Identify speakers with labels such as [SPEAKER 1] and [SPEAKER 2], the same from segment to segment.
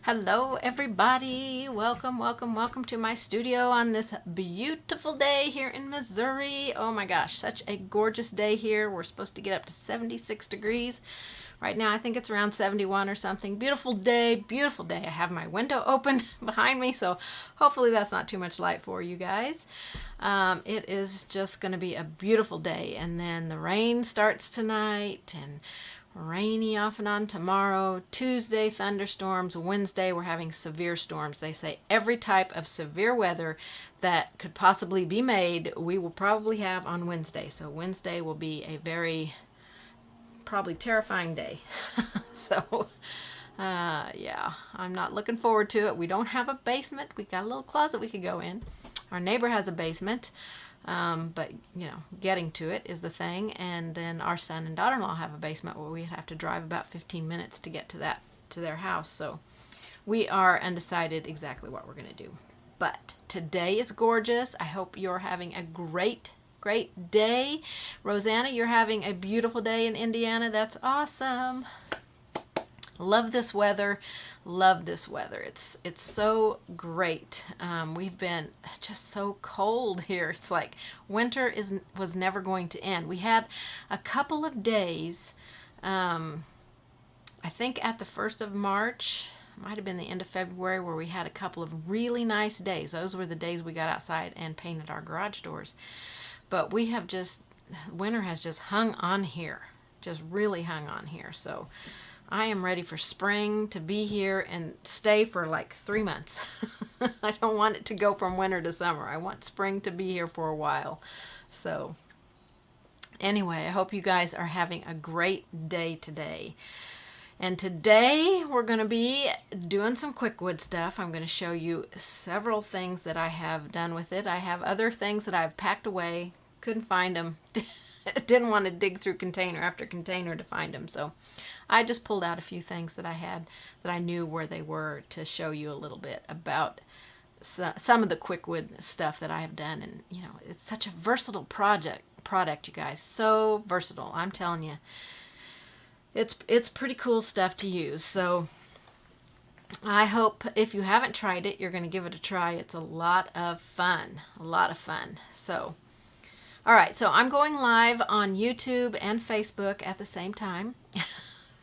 [SPEAKER 1] Hello everybody, welcome to my studio on this beautiful day here in Missouri. Oh my gosh, such a gorgeous day here. We're supposed to get up to 76 degrees. Right now I think it's around 71 or something. Beautiful day, beautiful day. I have my window open behind me, so hopefully that's not too much light for you guys. It is just going to be a beautiful day, and then the rain starts tonight and rainy off and on tomorrow. Tuesday, thunderstorms. Wednesday, we're having severe storms. They say every type of severe weather that could possibly be made, we will probably have on Wednesday. So Wednesday will be a very, probably terrifying day. So, yeah, I'm not looking forward to it. We don't have a basement. We got a little closet we could go in. Our neighbor has a basement. But, you know, getting to it is the thing. And then our son and daughter-in-law have a basement where we have to drive about 15 minutes to get to their house. So we are undecided exactly what we're going to do. But today is gorgeous. I hope you're having a great day. Rosanna, you're having a beautiful day in Indiana. That's awesome. Love this weather. Love this weather. It's so great. We've been just so cold here. It's like winter was never going to end. We had a couple of days, I think at the 1st of March, might have been the end of February, where we had a couple of really nice days. Those were the days we got outside and painted our garage doors. But we have winter has just hung on here. Just really hung on here. So I am ready for spring to be here and stay for like 3 months. I don't want it to go from winter to summer. I want spring to be here for a while. So anyway, I hope you guys are having a great day today. And today we're going to be doing some Quik Wood stuff. I'm going to show you several things that I have done with it. I have other things that I've packed away. Couldn't find them. Didn't want to dig through container after container to find them. So I just pulled out a few things that I had that I knew where they were to show you a little bit about some of the Quik Wood stuff that I have done. And, you know, it's such a versatile product, you guys. So versatile, I'm telling you. It's pretty cool stuff to use. So I hope if you haven't tried it, you're going to give it a try. It's a lot of fun. A lot of fun. So, all right. So I'm going live on YouTube and Facebook at the same time.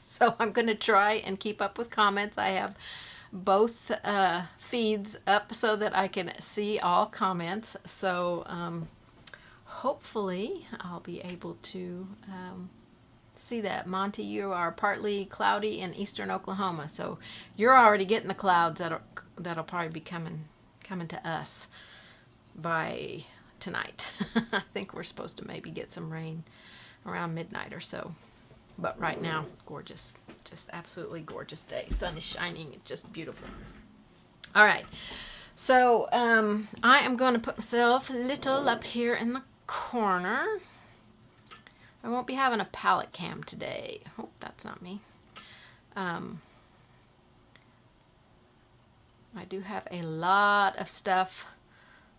[SPEAKER 1] So I'm going to try and keep up with comments. I have both feeds up so that I can see all comments. So hopefully I'll be able to see that. Monty, you are partly cloudy in eastern Oklahoma, so you're already getting the clouds that'll probably be coming to us by tonight. I think we're supposed to maybe get some rain around midnight or so, but right now, gorgeous, just absolutely gorgeous day. Sun is shining. It's just beautiful. All right, so I am going to put myself a little up here in the corner. I won't be having a palette cam today. Oh, that's not me. I do have a lot of stuff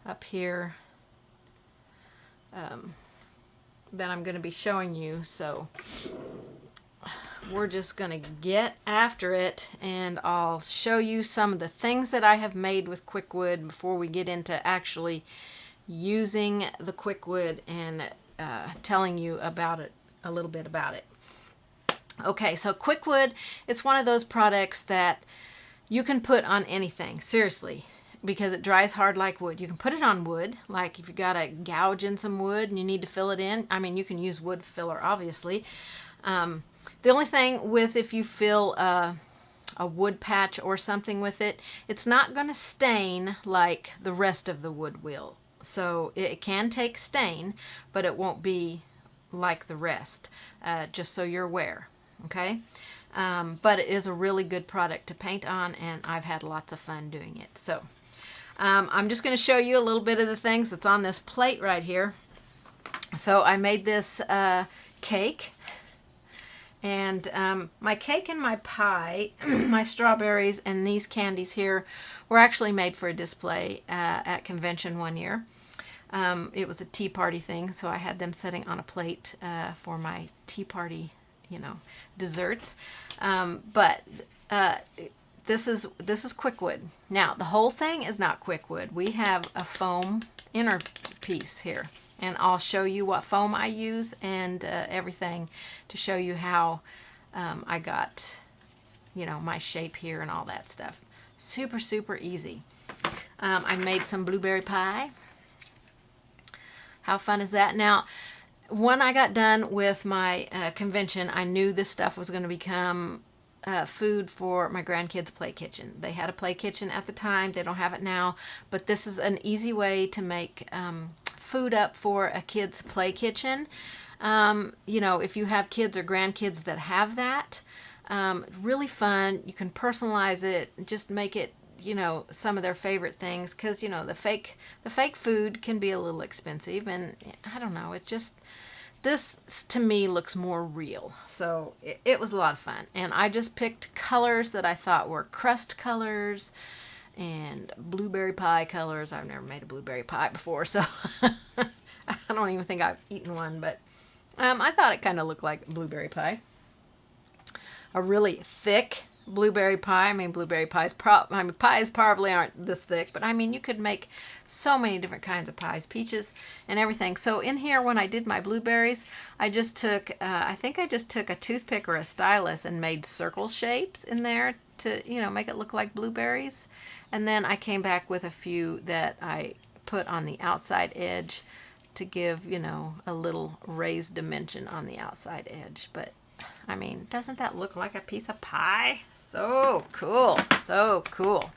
[SPEAKER 1] up here that I'm going to be showing you. So we're just going to get after it, and I'll show you some of the things that I have made with Quik Wood before we get into actually using the Quik Wood and telling you about it, a little bit about it. Okay, so Quik Wood, it's one of those products that you can put on anything, seriously, because it dries hard like wood. You can put it on wood, like if you got a gouge in some wood and you need to fill it in. I mean, you can use wood filler, obviously. The only thing with if you fill a wood patch or something with it, it's not going to stain like the rest of the wood will. So it can take stain, but it won't be like the rest, just so you're aware, okay? But it is a really good product to paint on, and I've had lots of fun doing it. So I'm just going to show you a little bit of the things that's on this plate right here. So I made this cake, and my cake and my pie, my strawberries and these candies here were actually made for a display at convention one year. It was a tea party thing, so I had them sitting on a plate for my tea party, you know, desserts. But this is Quik Wood. Now, the whole thing is not Quik Wood. We have a foam inner piece here, and I'll show you what foam I use and everything to show you how I got, you know, my shape here and all that stuff. Super, super easy. I made some blueberry pie. How fun is that? Now, when I got done with my convention, I knew this stuff was going to become food for my grandkids' play kitchen. They had a play kitchen at the time. They don't have it now, but this is an easy way to make food up for a kid's play kitchen. You know, if you have kids or grandkids that have that, really fun. You can personalize it, just make it, you know, some of their favorite things, because, you know, the fake food can be a little expensive, and I don't know, it just, this to me looks more real. So it was a lot of fun, and I just picked colors that I thought were crust colors and blueberry pie colors. I've never made a blueberry pie before, so I don't even think I've eaten one, but I thought it kind of looked like blueberry pie. A really thick blueberry pie. I mean, pies probably aren't this thick, but I mean, you could make so many different kinds of pies, peaches and everything. So in here, when I did my blueberries, I just took, I think I just took a toothpick or a stylus and made circle shapes in there to, you know, make it look like blueberries. And then I came back with a few that I put on the outside edge to give, you know, a little raised dimension on the outside edge. But I mean, doesn't that look like a piece of pie? So cool. So cool.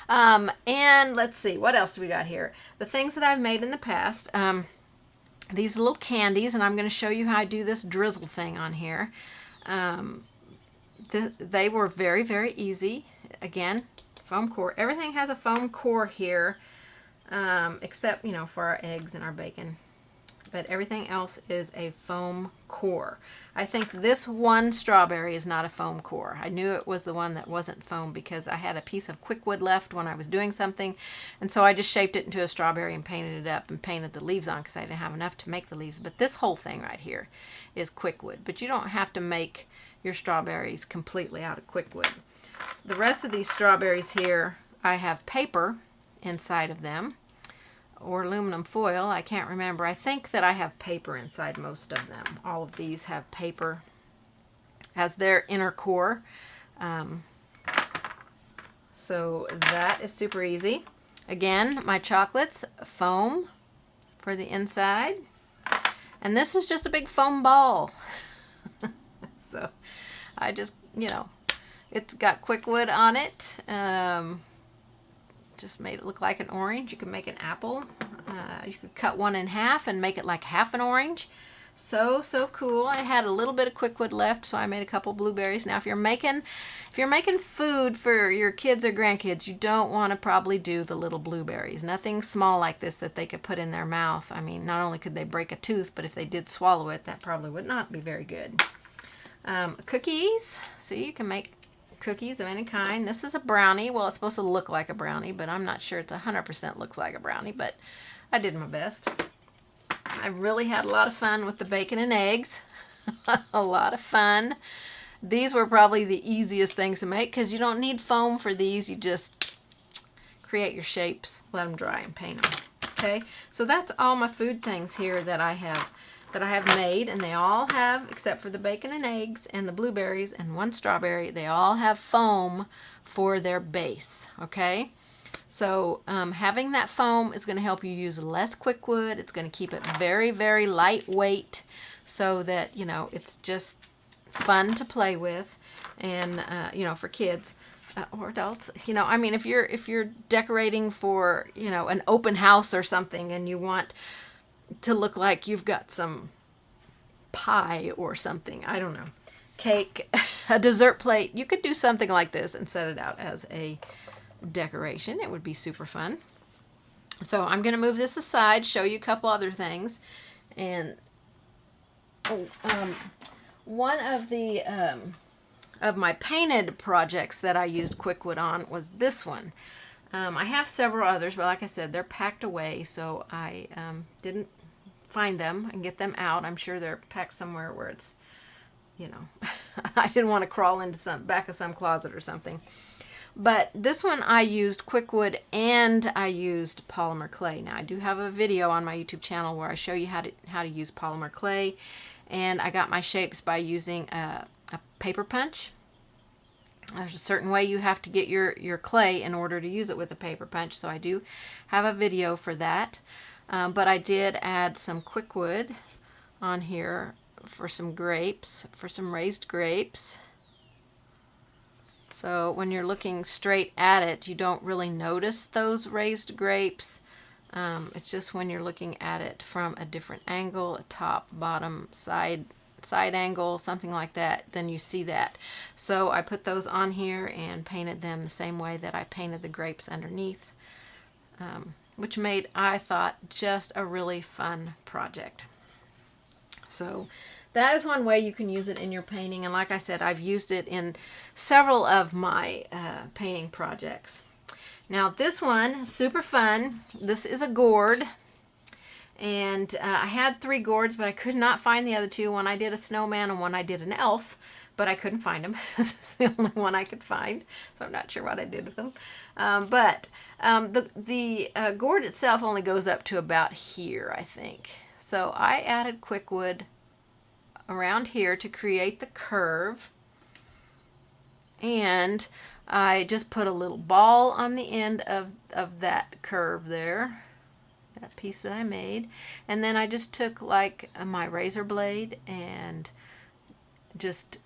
[SPEAKER 1] And let's see, what else do we got here? The things that I've made in the past. These little candies, and I'm going to show you how I do this drizzle thing on here. They were very, very easy. Again, foam core. Everything has a foam core here, except, you know, for our eggs and our bacon. But everything else is a foam core. I think this one strawberry is not a foam core. I knew it was the one that wasn't foam because I had a piece of Quik Wood left when I was doing something, and so I just shaped it into a strawberry and painted it up and painted the leaves on because I didn't have enough to make the leaves. But this whole thing right here is Quik Wood. But you don't have to make your strawberries completely out of Quik Wood. The rest of these strawberries here, I have paper inside of them, or aluminum foil. I can't remember. I think that I have paper inside most of them. All of these have paper as their inner core. So that is super easy. Again, my chocolates, foam for the inside. And this is just a big foam ball. So I just, you know, it's got Quik Wood on it. Just made it look like an orange. You can make an apple. You could cut one in half and make it like half an orange. So cool. I had a little bit of Quik Wood left, so I made a couple blueberries. Now, if you're making food for your kids or grandkids, you don't want to probably do the little blueberries. Nothing small like this that they could put in their mouth. I mean, not only could they break a tooth, but if they did swallow it, that probably would not be very good. Cookies. So you can make cookies of any kind. This is a brownie. Well, it's supposed to look like a brownie, but I'm not sure it's 100% looks like a brownie, but I did my best. I really had a lot of fun with the bacon and eggs. A lot of fun. These were probably the easiest things to make because you don't need foam for these. You just create your shapes, let them dry, and paint them. Okay, so that's all my food things here that I have made, and they all have, except for the bacon and eggs and the blueberries and one strawberry, they all have foam for their base. Okay, so having that foam is going to help you use less Quik Wood. It's going to keep it very, very lightweight so that, you know, it's just fun to play with, and you know, for kids or adults. You know, I mean, if you're decorating for, you know, an open house or something, and you want to look like you've got some pie or something, I don't know, cake, a dessert plate, you could do something like this and set it out as a decoration. It would be super fun. So I'm going to move this aside, show you a couple other things. And one of the of my painted projects that I used Quik Wood on was this one. I have several others, but like I said, they're packed away, so I didn't find them and get them out. I'm sure they're packed somewhere where it's, you know, I didn't want to crawl into back of some closet or something. But this one I used Quik Wood and I used polymer clay. Now I do have a video on my YouTube channel where I show you how to use polymer clay, and I got my shapes by using a paper punch. There's a certain way you have to get your clay in order to use it with a paper punch, so I do have a video for that. But I did add some Quik Wood on here for some grapes, for some raised grapes. So when you're looking straight at it, you don't really notice those raised grapes. It's just when you're looking at it from a different angle, a top, bottom, side angle, something like that, then you see that. So I put those on here and painted them the same way that I painted the grapes underneath, which made, I thought, just a really fun project. So that is one way you can use it in your painting, and like I said, I've used it in several of my painting projects. Now this one, super fun. This is a gourd, and I had 3 gourds, but I could not find the other 2. One I did a snowman and one I did an elf, but I couldn't find them. This is the only one I could find, so I'm not sure what I did with them. The gourd itself only goes up to about here, I think. So I added Quik Wood around here to create the curve, and I just put a little ball on the end of that curve there, that piece that I made, and then I just took like my razor blade and just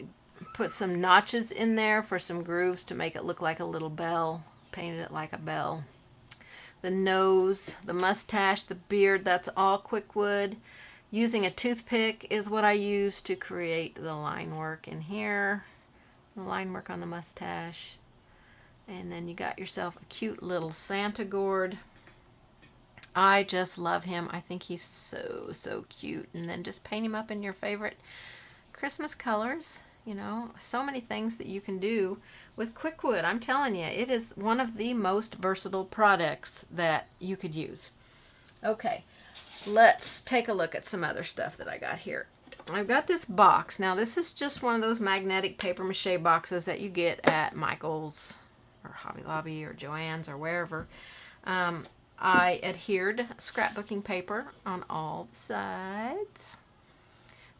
[SPEAKER 1] put some notches in there for some grooves to make it look like a little bell. Painted it like a bell. The nose, the mustache, the beard, that's all Quik Wood. Using a toothpick is what I use to create the line work in here. The line work on the mustache. And then you got yourself a cute little Santa gourd. I just love him. I think he's so, so cute. And then just paint him up in your favorite Christmas colors. You know, so many things that you can do with Quik Wood. I'm telling you, it is one of the most versatile products that you could use. Okay, let's take a look at some other stuff that I got here. I've got this box. Now, this is just one of those magnetic paper mache boxes that you get at Michael's or Hobby Lobby or Joann's or wherever. I adhered scrapbooking paper on all sides.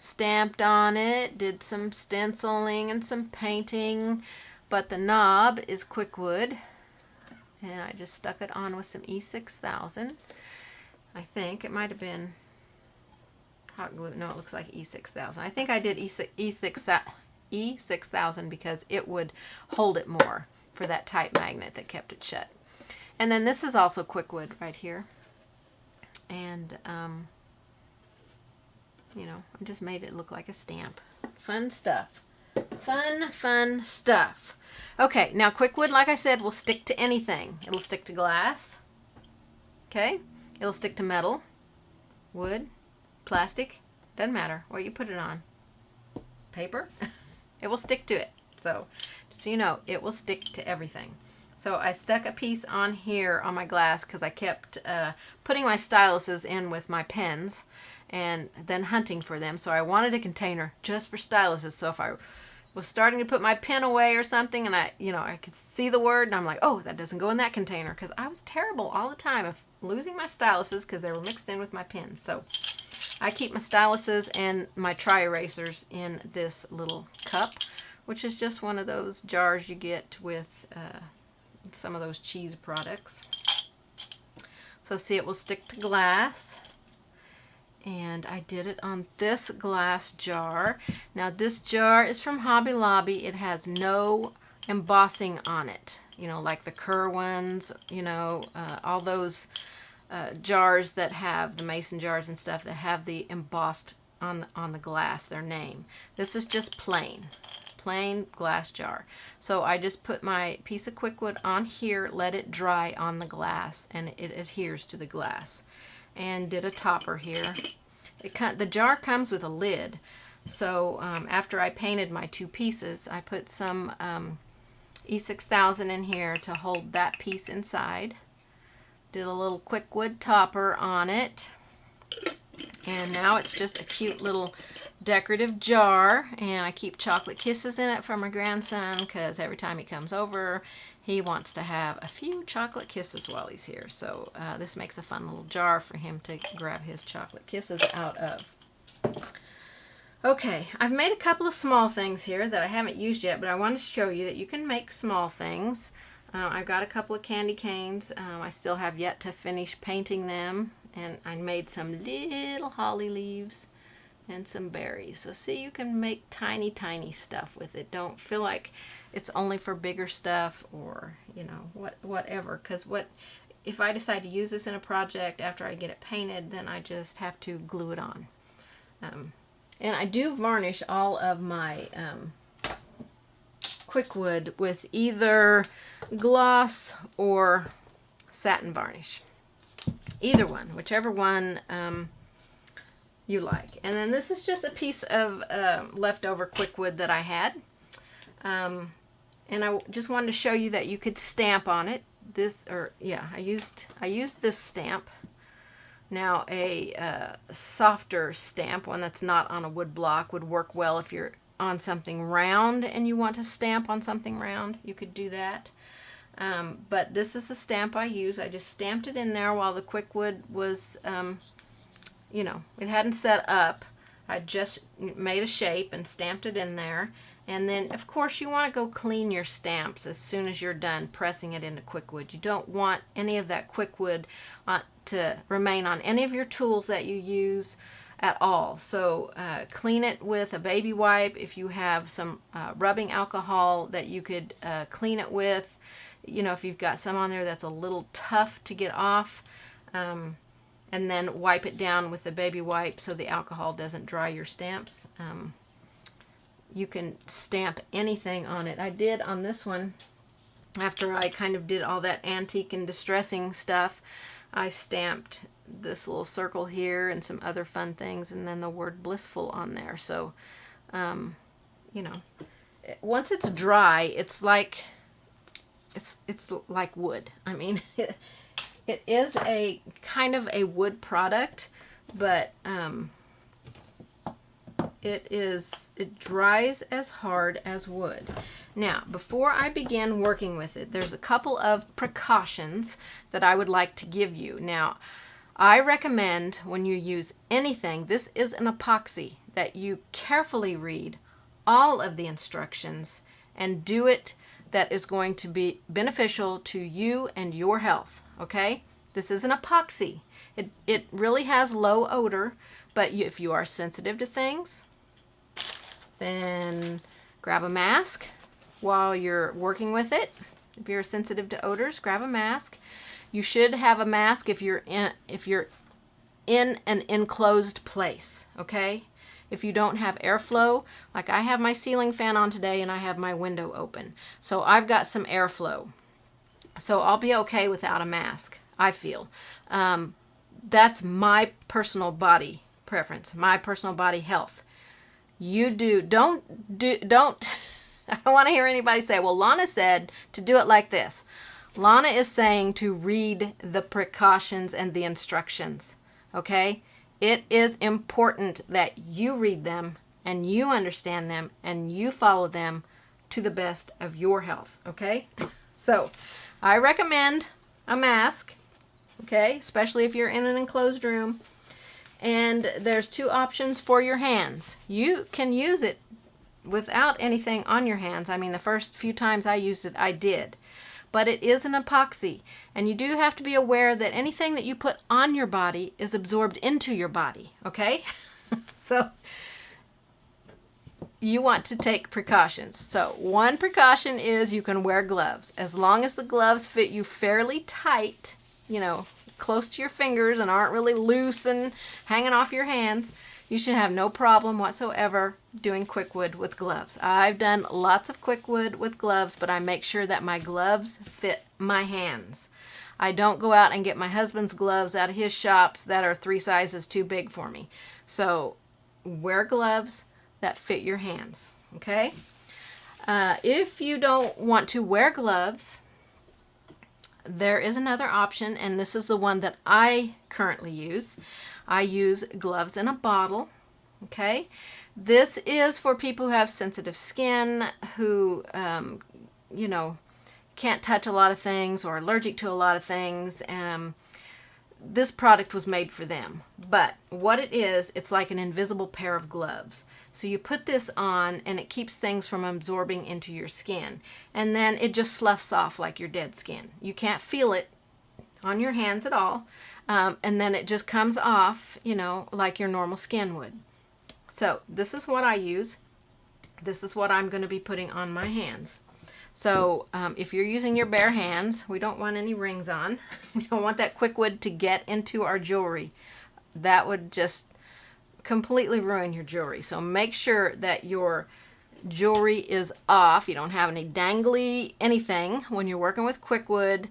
[SPEAKER 1] Stamped on it, did some stenciling and some painting, but the knob is Quik Wood, and I just stuck it on with some E6000. I think it might have been hot glue. No, it looks like E6000. I think I did E6000 because it would hold it more for that tight magnet that kept it shut. And then this is also Quik Wood right here, and you know, I just made it look like a stamp. Fun stuff. Fun stuff. Okay, now Quik Wood, like I said, will stick to anything. It'll stick to glass. Okay? It'll stick to metal, wood, plastic. Doesn't matter what you put it on. Paper. It will stick to it. So, just so you know, it will stick to everything. So I stuck a piece on here on my glass because I kept putting my styluses in with my pens and then hunting for them. So I wanted a container just for styluses. So if I was starting to put my pen away or something and I could see the word and I'm like, oh, that doesn't go in that container, because I was terrible all the time of losing my styluses because they were mixed in with my pens. So I keep my styluses and my tri erasers in this little cup, which is just one of those jars you get with some of those cheese products. So see, it will stick to glass. And I did it on this glass jar. Now this jar is from Hobby Lobby. It has no embossing on it. You know, like the Kerr ones, you know, all those jars that have, the mason jars and stuff that have the embossed on the glass, their name. This is just plain glass jar. So I just put my piece of Quik Wood on here, let it dry on the glass, and it adheres to the glass. And did a topper here. The jar comes with a lid. So after I painted my two pieces, I put some E6000 in here to hold that piece inside. Did a little Quik Wood topper on it. And now it's just a cute little decorative jar. And I keep chocolate kisses in it for my grandson because every time he comes over, he wants to have a few chocolate kisses while he's here. So this makes a fun little jar for him to grab his chocolate kisses out of. Okay, I've made a couple of small things here that I haven't used yet, but I want to show you that you can make small things. I've got a couple of candy canes. I still have yet to finish painting them. And I made some little holly leaves and some berries. So see, you can make tiny, tiny stuff with it. Don't feel like it's only for bigger stuff or, you know, whatever. Because if I decide to use this in a project after I get it painted, then I just have to glue it on. And I do varnish all of my Quik Wood with either gloss or satin varnish. Either one, whichever one you like. And then this is just a piece of leftover Quik Wood that I had. And I just wanted to show you that you could stamp on it. I used this stamp. Now a softer stamp, one that's not on a wood block, would work well if you're on something round and you want to stamp on something round. You could do that. But this is the stamp I use. I just stamped it in there while the Quik Wood was, you know, it hadn't set up. I just made a shape and stamped it in there. And then, of course, you want to go clean your stamps as soon as you're done pressing it into Quik Wood. You don't want any of that Quik Wood to remain on any of your tools that you use. at all. So clean it with a baby wipe. If you have some rubbing alcohol that you could clean it with, you know, if you've got some on there that's a little tough to get off, and then wipe it down with the baby wipe so the alcohol doesn't dry your stamps. You can stamp anything on it. I did on this one, after I kind of did all that antique and distressing stuff, I stamped this little circle here and some other fun things, and then the word blissful on there. So, you know, once it's dry, it's like wood. I mean, it is a kind of a wood product, but it dries as hard as wood. Now, before I begin working with it, there's a couple of precautions that I would like to give you. Now, I recommend when you use anything, this is an epoxy, that you carefully read all of the instructions and do it that is going to be beneficial to you and your health, okay? This is an epoxy. It really has low odor, but if you are sensitive to things, then grab a mask while you're working with it. If you're sensitive to odors, grab a mask. You should have a mask if you're in an enclosed place, okay? If you don't have airflow, like I have my ceiling fan on today and I have my window open, so I've got some airflow. So I'll be okay without a mask, I feel. That's my personal body preference, my personal body health. You don't I don't want to hear anybody say, well, Lonna said to do it like this. Lonna is saying to read the precautions and the instructions, okay? It is important that you read them and you understand them and you follow them to the best of your health, okay? So I recommend a mask, okay, especially if you're in an enclosed room. And there's two options for your hands. You can use it without anything on your hands. I mean, the first few times I used it, I did. But it is an epoxy. And you do have to be aware that anything that you put on your body is absorbed into your body, okay? So you want to take precautions. So one precaution is you can wear gloves. As long as the gloves fit you fairly tight, you know, close to your fingers and aren't really loose and hanging off your hands, you should have no problem whatsoever doing Quik Wood with gloves. I've done lots of Quik Wood with gloves, but I make sure that my gloves fit my hands. I don't go out and get my husband's gloves out of his shops that are 3 sizes too big for me. So wear gloves that fit your hands, okay? If you don't want to wear gloves, there is another option, and this is the one that I currently use. I use gloves in a bottle, okay? This is for people who have sensitive skin, who, you know, can't touch a lot of things or allergic to a lot of things. This product was made for them. But what it is, it's like an invisible pair of gloves. So you put this on and it keeps things from absorbing into your skin. And then it just sloughs off like your dead skin. You can't feel it on your hands at all. And then it just comes off, you know, like your normal skin would. So this is what I use. This is what I'm going to be putting on my hands. So if you're using your bare hands, we don't want any rings on. We don't want that Quik Wood to get into our jewelry. That would just completely ruin your jewelry. So make sure that your jewelry is off. You don't have any dangly anything when you're working with Quik Wood,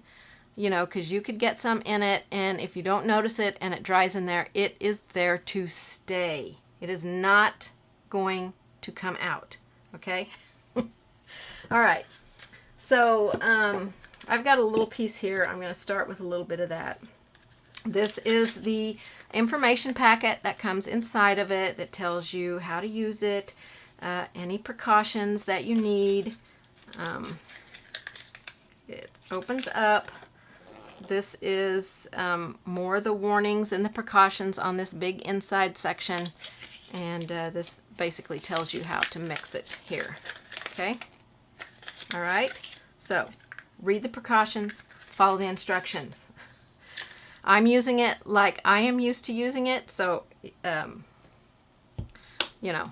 [SPEAKER 1] you know, because you could get some in it, and if you don't notice it and it dries in there, it is there to stay. It is not going to come out, okay? All right. So I've got a little piece here. I'm going to start with a little bit of that. This is the information packet that comes inside of it that tells you how to use it, any precautions that you need. It opens up. This is more of the warnings and the precautions on this big inside section. And this basically tells you how to mix it here. Okay? All right? So, read the precautions, follow the instructions. I'm using it like I am used to using it, so you know,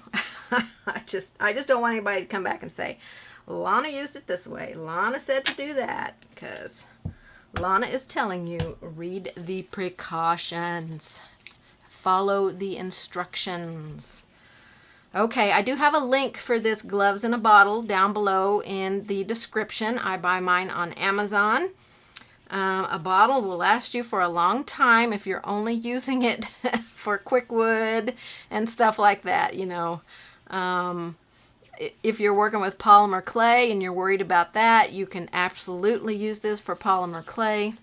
[SPEAKER 1] I just don't want anybody to come back and say, Lonna used it this way. Lonna said to do that, because Lonna is telling you, read the precautions. Follow the instructions. Okay, I do have a link for this gloves in a bottle down below in the description. I buy mine on Amazon. A bottle will last you for a long time if you're only using it for Quik Wood and stuff like that, you know. If you're working with polymer clay and you're worried about that, you can absolutely use this for polymer clay.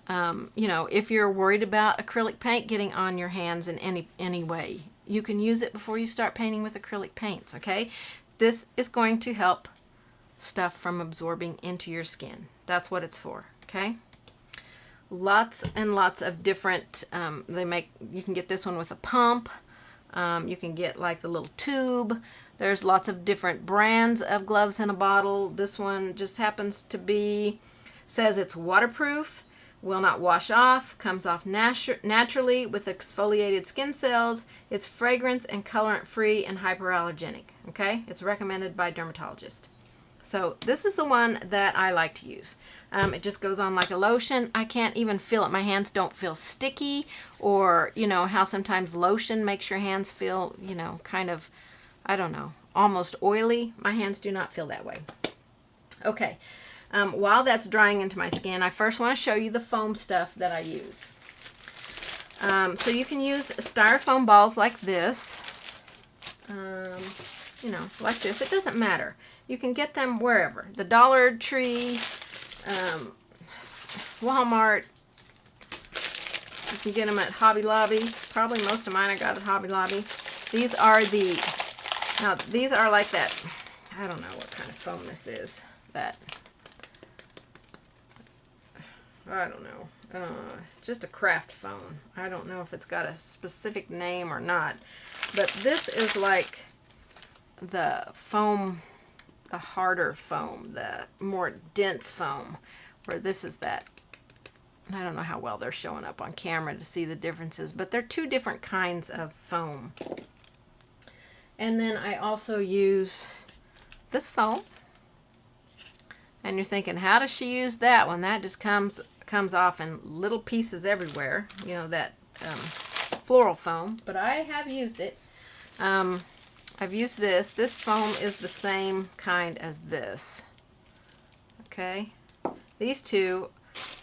[SPEAKER 1] You know, if you're worried about acrylic paint getting on your hands in any way, you can use it before you start painting with acrylic paints, okay? This is going to help stuff from absorbing into your skin. That's what it's for, okay? Lots and lots of different, you can get this one with a pump. You can get like the little tube. There's lots of different brands of gloves in a bottle. This one just happens to be, says it's waterproof, will not wash off, comes off naturally with exfoliated skin cells. It's fragrance and colorant free and hypoallergenic, okay? It's recommended by dermatologists. So this is the one that I like to use. It just goes on like a lotion. I can't even feel it. My hands don't feel sticky, or, you know, how sometimes lotion makes your hands feel, you know, kind of, I don't know, almost oily. My hands do not feel that way. Okay. While that's drying into my skin, I first want to show you the foam stuff that I use. So you can use styrofoam balls like this, you know, like this. It doesn't matter. You can get them wherever. The Dollar Tree, Walmart. You can get them at Hobby Lobby. Probably most of mine I got at Hobby Lobby. These are now these are like that, I don't know what kind of foam this is. I don't know. Just a craft foam. I don't know if it's got a specific name or not. But this is like the foam, the harder foam, the more dense foam, where this is that. I don't know how well they're showing up on camera to see the differences, but they're two different kinds of foam. And then I also use this foam. And you're thinking, how does she use that one? That just comes off in little pieces everywhere, you know, that floral foam. But I have used it. I've used this. This foam is the same kind as this. Okay? These two,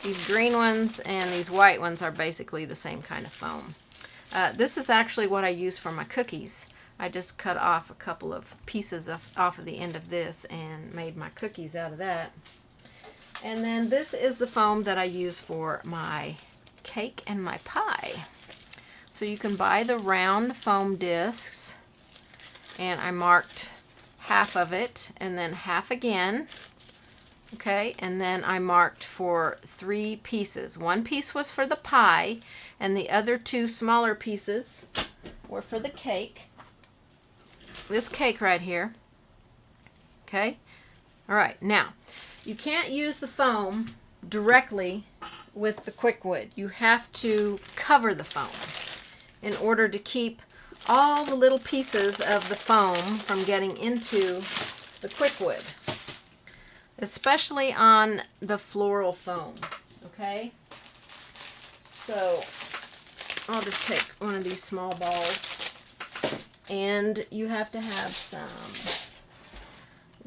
[SPEAKER 1] these green ones and these white ones, are basically the same kind of foam. This is actually what I use for my cookies. I just cut off a couple of pieces off of the end of this and made my cookies out of that. And then this is the foam that I use for my cake and my pie. So you can buy the round foam discs, and I marked half of it and then half again. Okay, and then I marked for 3 pieces. One piece was for the pie, and the other 2 smaller pieces were for the cake. This cake right here. Okay? All right, now, you can't use the foam directly with the Quik Wood. You have to cover the foam in order to keep all the little pieces of the foam from getting into the Quik Wood, especially on the floral foam. Okay? So, I'll just take one of these small balls. And you have to have some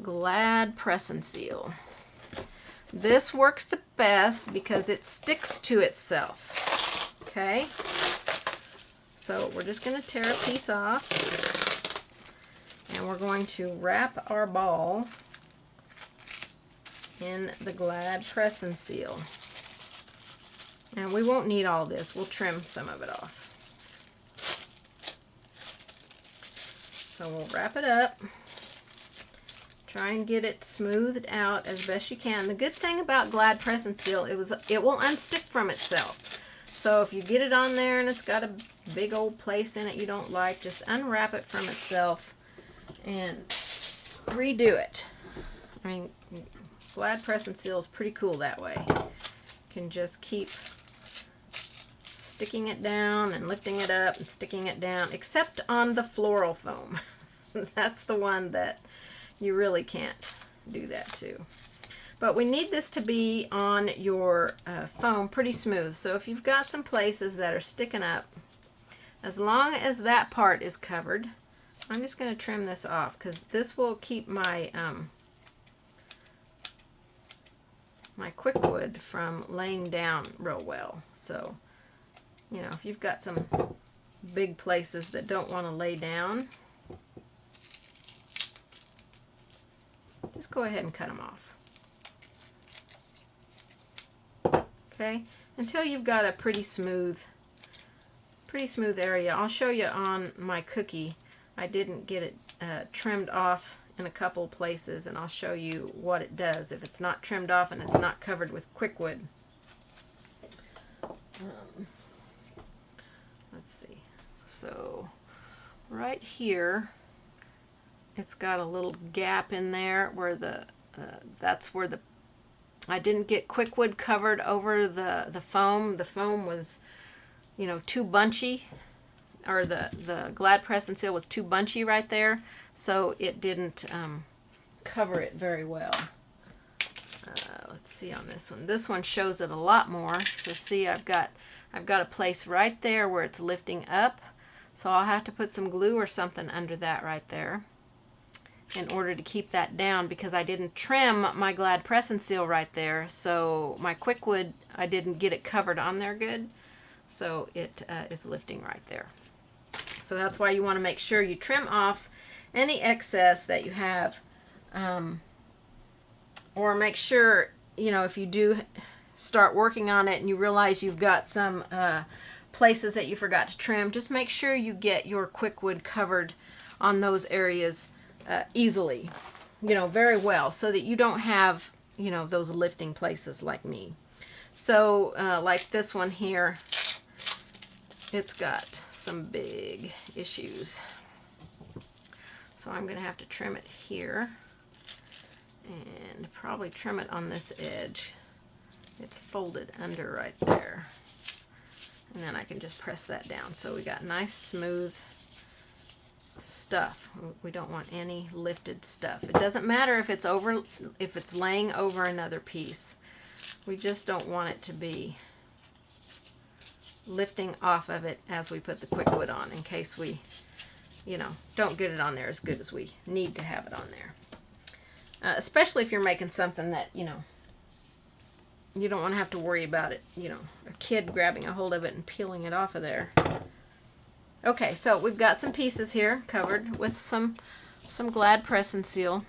[SPEAKER 1] Glad Press and Seal. This works the best because it sticks to itself. Okay? So we're just going to tear a piece off. And we're going to wrap our ball in the Glad Press and Seal. And we won't need all this. We'll trim some of it off. So we'll wrap it up, try and get it smoothed out as best you can. The good thing about Glad Press and Seal, it will unstick from itself. So if you get it on there and it's got a big old place in it you don't like, just unwrap it from itself and redo it. I mean, Glad Press and Seal is pretty cool that way. You can just keep sticking it down and lifting it up and sticking it down, except on the floral foam. That's the one that you really can't do that to. But we need this to be on your foam pretty smooth. So if you've got some places that are sticking up, as long as that part is covered, I'm just going to trim this off because this will keep my my Quik Wood from laying down real well. So, you know, if you've got some big places that don't want to lay down, just go ahead and cut them off. Okay, until you've got a pretty smooth area. I'll show you on my cookie. I didn't get it trimmed off in a couple places, and I'll show you what it does if it's not trimmed off and it's not covered with Quik Wood. Let's see. So right here, it's got a little gap in there where that's where I didn't get Quik Wood covered over the foam. The foam was, you know, too bunchy, or the Glad Press and Seal was too bunchy right there, so it didn't cover it very well. Let's see on this one. This one shows it a lot more. So see, I've got a place right there where it's lifting up, so I'll have to put some glue or something under that right there in order to keep that down, because I didn't trim my Glad Press and Seal right there, so my Quik Wood, I didn't get it covered on there good, so it is lifting right there. So that's why you want to make sure you trim off any excess that you have, or make sure, you know, if you do start working on it and you realize you've got some places that you forgot to trim, just make sure you get your Quik Wood covered on those areas easily, you know, very well, so that you don't have, you know, those lifting places like me. So like this one here, it's got some big issues, so I'm gonna have to trim it here and probably trim it on this edge. It's folded under right there, and then I can just press that down. So we got nice smooth stuff. We don't want any lifted stuff. It doesn't matter if it's laying over another piece. We just don't want it to be lifting off of it as we put the Quik Wood on, in case we, you know, don't get it on there as good as we need to have it on there. Especially if you're making something that, you know, you don't want to have to worry about it, you know, a kid grabbing a hold of it and peeling it off of there. Okay, so we've got some pieces here covered with some Glad Press and Seal.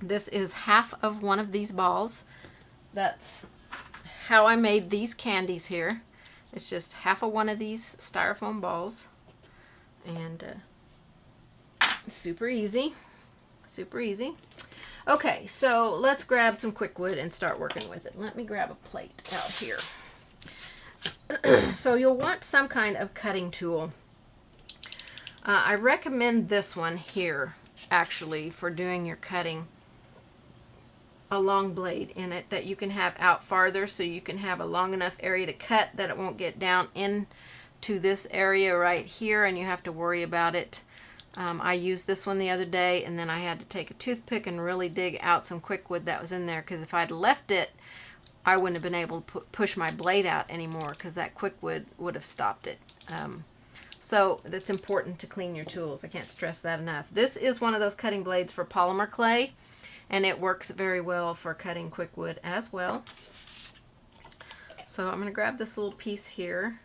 [SPEAKER 1] This is half of one of these balls. That's how I made these candies here. It's just half of one of these styrofoam balls, and super easy, super easy. Okay, so let's grab some Quik Wood and start working with it. Let me grab a plate out here. So you'll want some kind of cutting tool. I recommend this one here, actually, for doing your cutting. A long blade in it that you can have out farther, so you can have a long enough area to cut that it won't get down into this area right here and you have to worry about it. I used this one the other day, and then I had to take a toothpick and really dig out some Quik Wood that was in there, because if I'd left it, I wouldn't have been able to push my blade out anymore, because that Quik Wood would have stopped it. So it's important to clean your tools. I can't stress that enough. This is one of those cutting blades for polymer clay, and it works very well for cutting Quik Wood as well. So I'm going to grab this little piece here.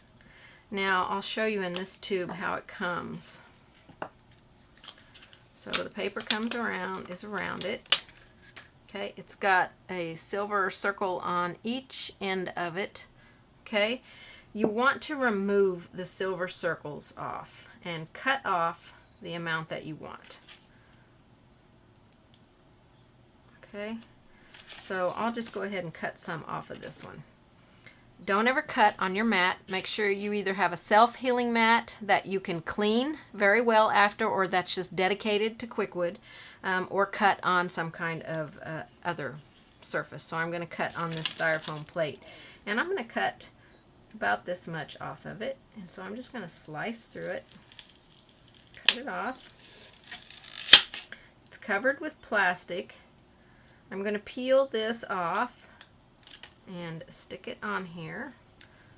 [SPEAKER 1] Now I'll show you in this tube how it comes. So the paper comes around, is around it. Okay, it's got a silver circle on each end of it. Okay, you want to remove the silver circles off and cut off the amount that you want. Okay, so I'll just go ahead and cut some off of this one. Don't ever cut on your mat. Make sure you either have a self-healing mat that you can clean very well after, or that's just dedicated to Quik Wood, or cut on some kind of other surface. So I'm going to cut on this styrofoam plate, and I'm going to cut about this much off of it, and so I'm just going to slice through it, cut it off. It's covered with plastic. I'm going to peel this off and stick it on here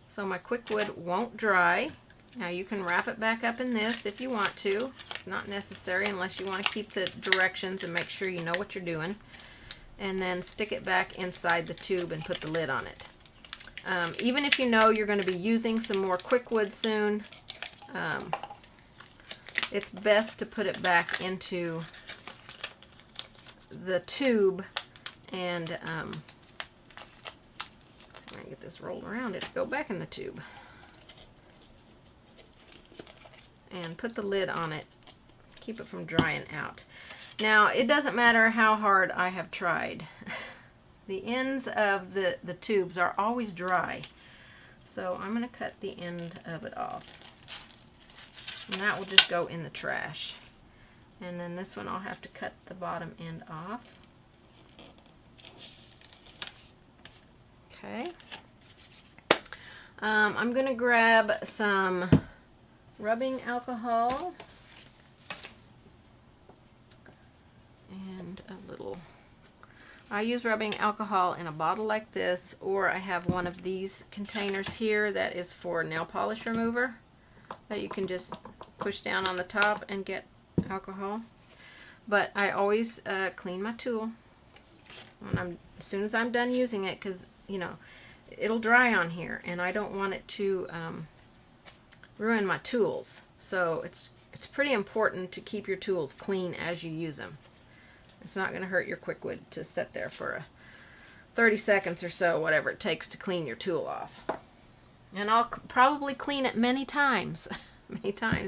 [SPEAKER 1] so my Quik Wood won't dry. Now you can wrap it back up in this if you want to. Not necessary unless you want to keep the directions and make sure you know what you're doing. And then stick it back inside the tube and put the lid on it. Even if you know you're going to be using some more Quik Wood soon, it's best to put it back into the tube and see if I can get this rolled around it to go back in the tube. And put the lid on it. Keep it from drying out. Now, it doesn't matter how hard I have tried. The ends of the tubes are always dry. So I'm going to cut the end of it off. And that will just go in the trash. And then this one I'll have to cut the bottom end off. Okay. I'm going to grab some rubbing alcohol and a little. I use rubbing alcohol in a bottle like this, or I have one of these containers here that is for nail polish remover that you can just push down on the top and get alcohol. But I always clean my tool when as soon as I'm done using it, because you know it'll dry on here and I don't want it to ruin my tools. So it's pretty important to keep your tools clean as you use them. It's not going to hurt your Quik Wood to sit there for 30 seconds or so, whatever it takes to clean your tool off. And I'll probably clean it many times,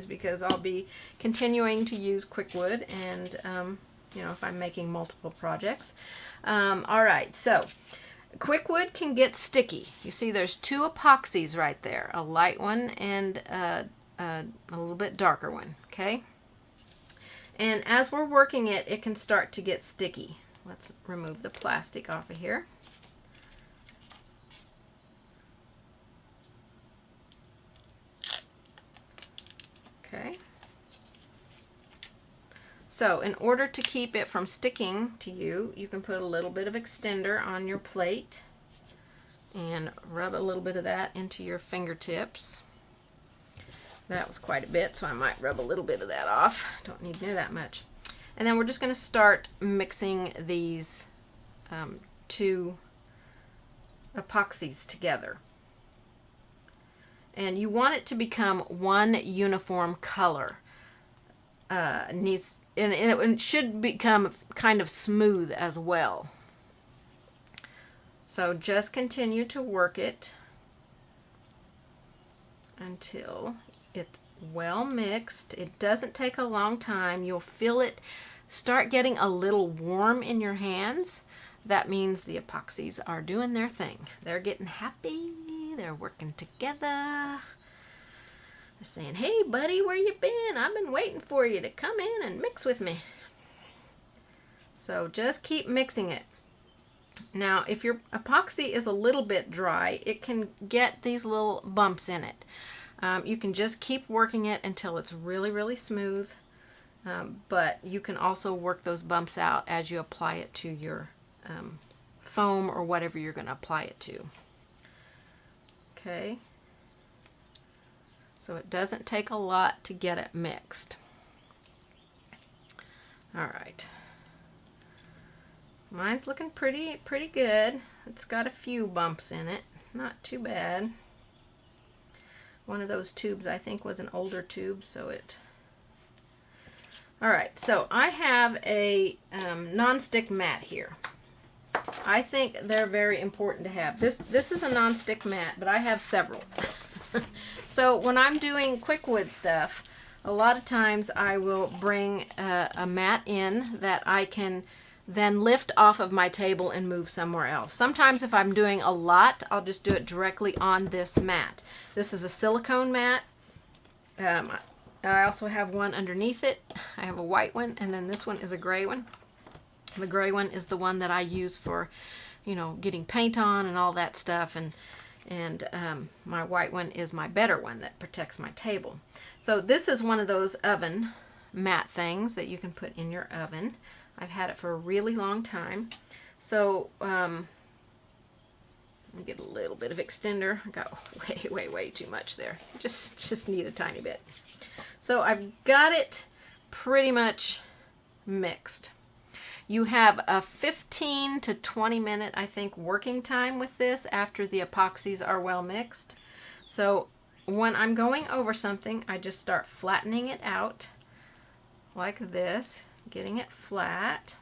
[SPEAKER 1] because I'll be continuing to use Quik Wood, and you know, if I'm making multiple projects. All right, so Quik Wood can get sticky. You see there's two epoxies right there, a light one and a little bit darker one, okay? And as we're working it, it can start to get sticky. Let's remove the plastic off of here. Okay. So in order to keep it from sticking to you, you can put a little bit of extender on your plate and rub a little bit of that into your fingertips. That was quite a bit, so I might rub a little bit of that off. Don't need near that much. And then we're just going to start mixing these two epoxies together. And you want it to become one uniform color. And it should become kind of smooth as well. So just continue to work it until it's well mixed. It doesn't take a long time. You'll feel it start getting a little warm in your hands. That means the epoxies are doing their thing. They're getting happy. They're working together. They're saying, hey buddy, where you been? I've been waiting for you to come in and mix with me. So just keep mixing it. Now, if your epoxy is a little bit dry, it can get these little bumps in it. You can just keep working it until it's really, really smooth. But you can also work those bumps out as you apply it to your foam or whatever you're going to apply it to. Okay. So it doesn't take a lot to get it mixed. All right. Mine's looking pretty good. It's got a few bumps in it. Not too bad. One of those tubes I think was an older tube, so it... Alright, so I have a non-stick mat here. I think they're very important to have. This is a non-stick mat, but I have several. So when I'm doing Quik Wood stuff, a lot of times I will bring a mat in that I can then lift off of my table and move somewhere else. Sometimes if I'm doing a lot, I'll just do it directly on this mat. This is a silicone mat. I also have one underneath it. I have a white one, and then this one is a gray one. The gray one is the one that I use for, you know, getting paint on and all that stuff. And And my white one is my better one that protects my table. So this is one of those oven mat things that you can put in your oven. I've had it for a really long time. So let me get a little bit of extender. I got way too much there. Just need a tiny bit. So I've got it pretty much mixed. You have a 15 to 20 minute, I think, working time with this after the epoxies are well mixed. So when I'm going over something, I just start flattening it out like this, getting it flat.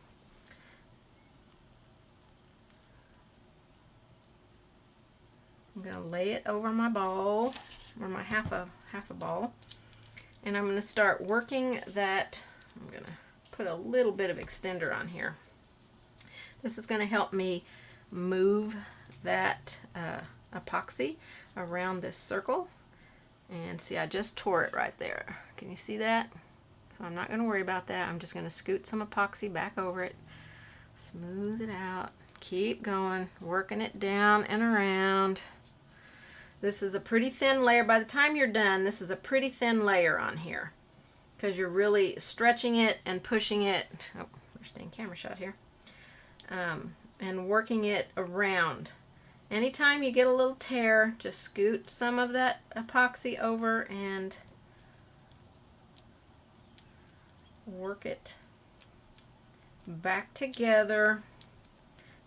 [SPEAKER 1] I'm going to lay it over my ball, or my half a ball, and I'm going to start working that. I'm going to put a little bit of extender on here. This is going to help me move that epoxy around this circle. And see, I just tore it right there. Can you see that? So I'm not going to worry about that. I'm just going to scoot some epoxy back over it, smooth it out, keep going, working it down and around. This is a pretty thin layer. By the time you're done, this is a pretty thin layer on here, because you're really stretching it and pushing it. Oh, we're staying camera shot here. And working it around. Anytime you get a little tear, just scoot some of that epoxy over and work it back together.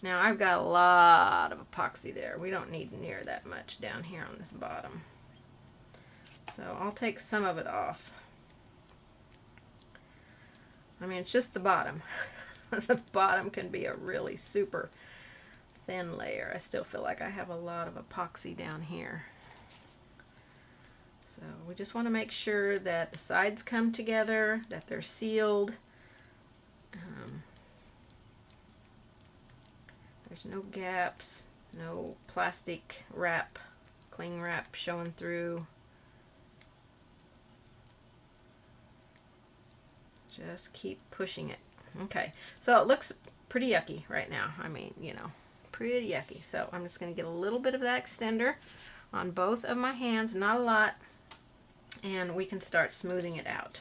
[SPEAKER 1] Now I've got a lot of epoxy there. We don't need near that much down here on this bottom. So I'll take some of it off. I mean, it's just the bottom. The bottom can be a really super thin layer. I still feel like I have a lot of epoxy down here. So we just want to make sure that the sides come together, that they're sealed. There's no gaps, no plastic wrap, cling wrap showing through. Just keep pushing it. Okay, so it looks pretty yucky right now. I mean, you know, pretty yucky. So I'm just going to get a little bit of that extender on both of my hands, not a lot, and we can start smoothing it out.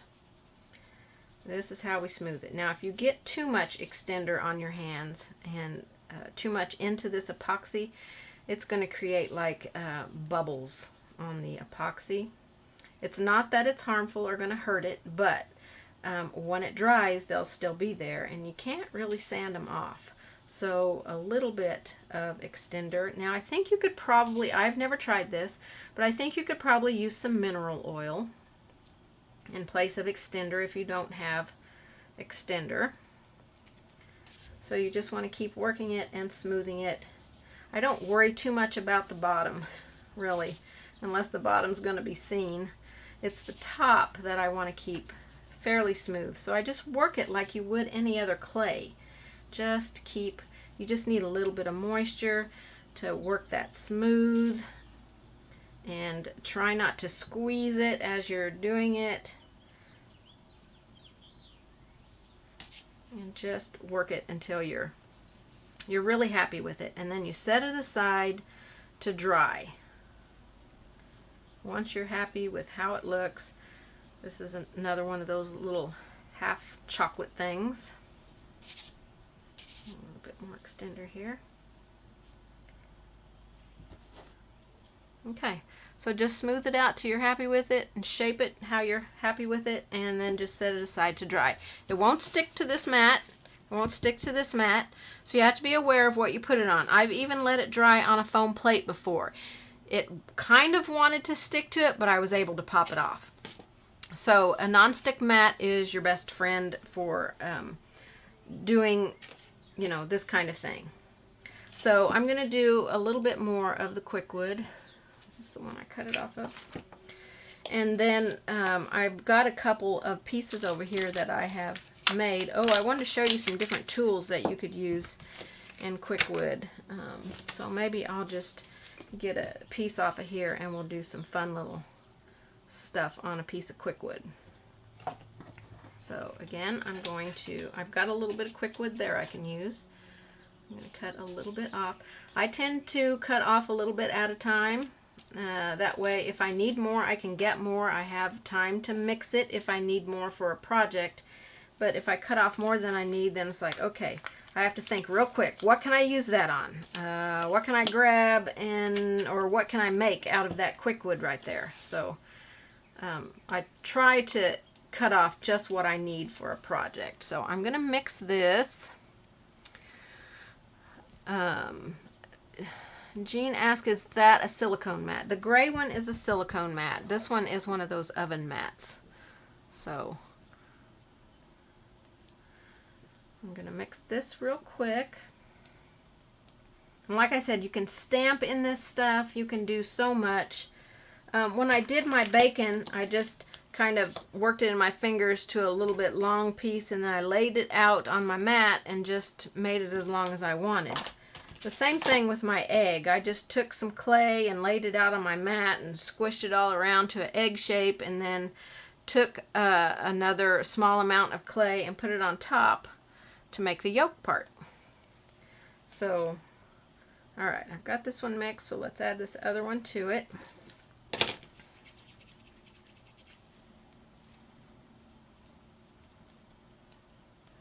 [SPEAKER 1] This is how we smooth it. Now, if you get too much extender on your hands and too much into this epoxy, it's going to create like bubbles on the epoxy. It's not that it's harmful or going to hurt it, but when it dries, they'll still be there, and you can't really sand them off. So a little bit of extender. Now I think you could probably, I've never tried this, but I think you could probably use some mineral oil in place of extender if you don't have extender. So you just want to keep working it and smoothing it. I don't worry too much about the bottom, really, unless the bottom's going to be seen. It's the top that I want to keep fairly smooth. So I just work it like you would any other clay. Just keep, you just need a little bit of moisture to work that smooth, and try not to squeeze it as you're doing it. And just work it until you're really happy with it, and then you set it aside to dry. Once you're happy with how it looks, this is another one of those little half chocolate things. A little bit more extender here. Okay, so just smooth it out till you're happy with it, and shape it how you're happy with it, and then just set it aside to dry. It won't stick to this mat. It won't stick to this mat, so you have to be aware of what you put it on. I've even let it dry on a foam plate before. It kind of wanted to stick to it, but I was able to pop it off. So a nonstick mat is your best friend for doing, you know, this kind of thing. So I'm going to do a little bit more of the Quik Wood. This is the one I cut it off of. And then I've got a couple of pieces over here that I have made. Oh, I wanted to show you some different tools that you could use in Quik Wood. So maybe I'll just get a piece off of here and we'll do some fun little stuff on a piece of Quik Wood. So again, I've got a little bit of Quik Wood there I can use. I'm going to cut a little bit off. I tend to cut off a little bit at a time. That way, if I need more, I can get more. I have time to mix it if I need more for a project. But if I cut off more than I need, then it's like, okay, I have to think real quick. What can I use that on? What can I grab or what can I make out of that Quik Wood right there? So I try to cut off just what I need for a project. So I'm going to mix this. Jean asked, is that a silicone mat? The gray one is a silicone mat. This one is one of those oven mats. So I'm going to mix this real quick. And like I said, you can stamp in this stuff. You can do so much. When I did my bacon, I just kind of worked it in my fingers to a little bit long piece, and then I laid it out on my mat and just made it as long as I wanted. The same thing with my egg. I just took some clay and laid it out on my mat and squished it all around to an egg shape, and then took another small amount of clay and put it on top to make the yolk part. So, all right, I've got this one mixed, so let's add this other one to it.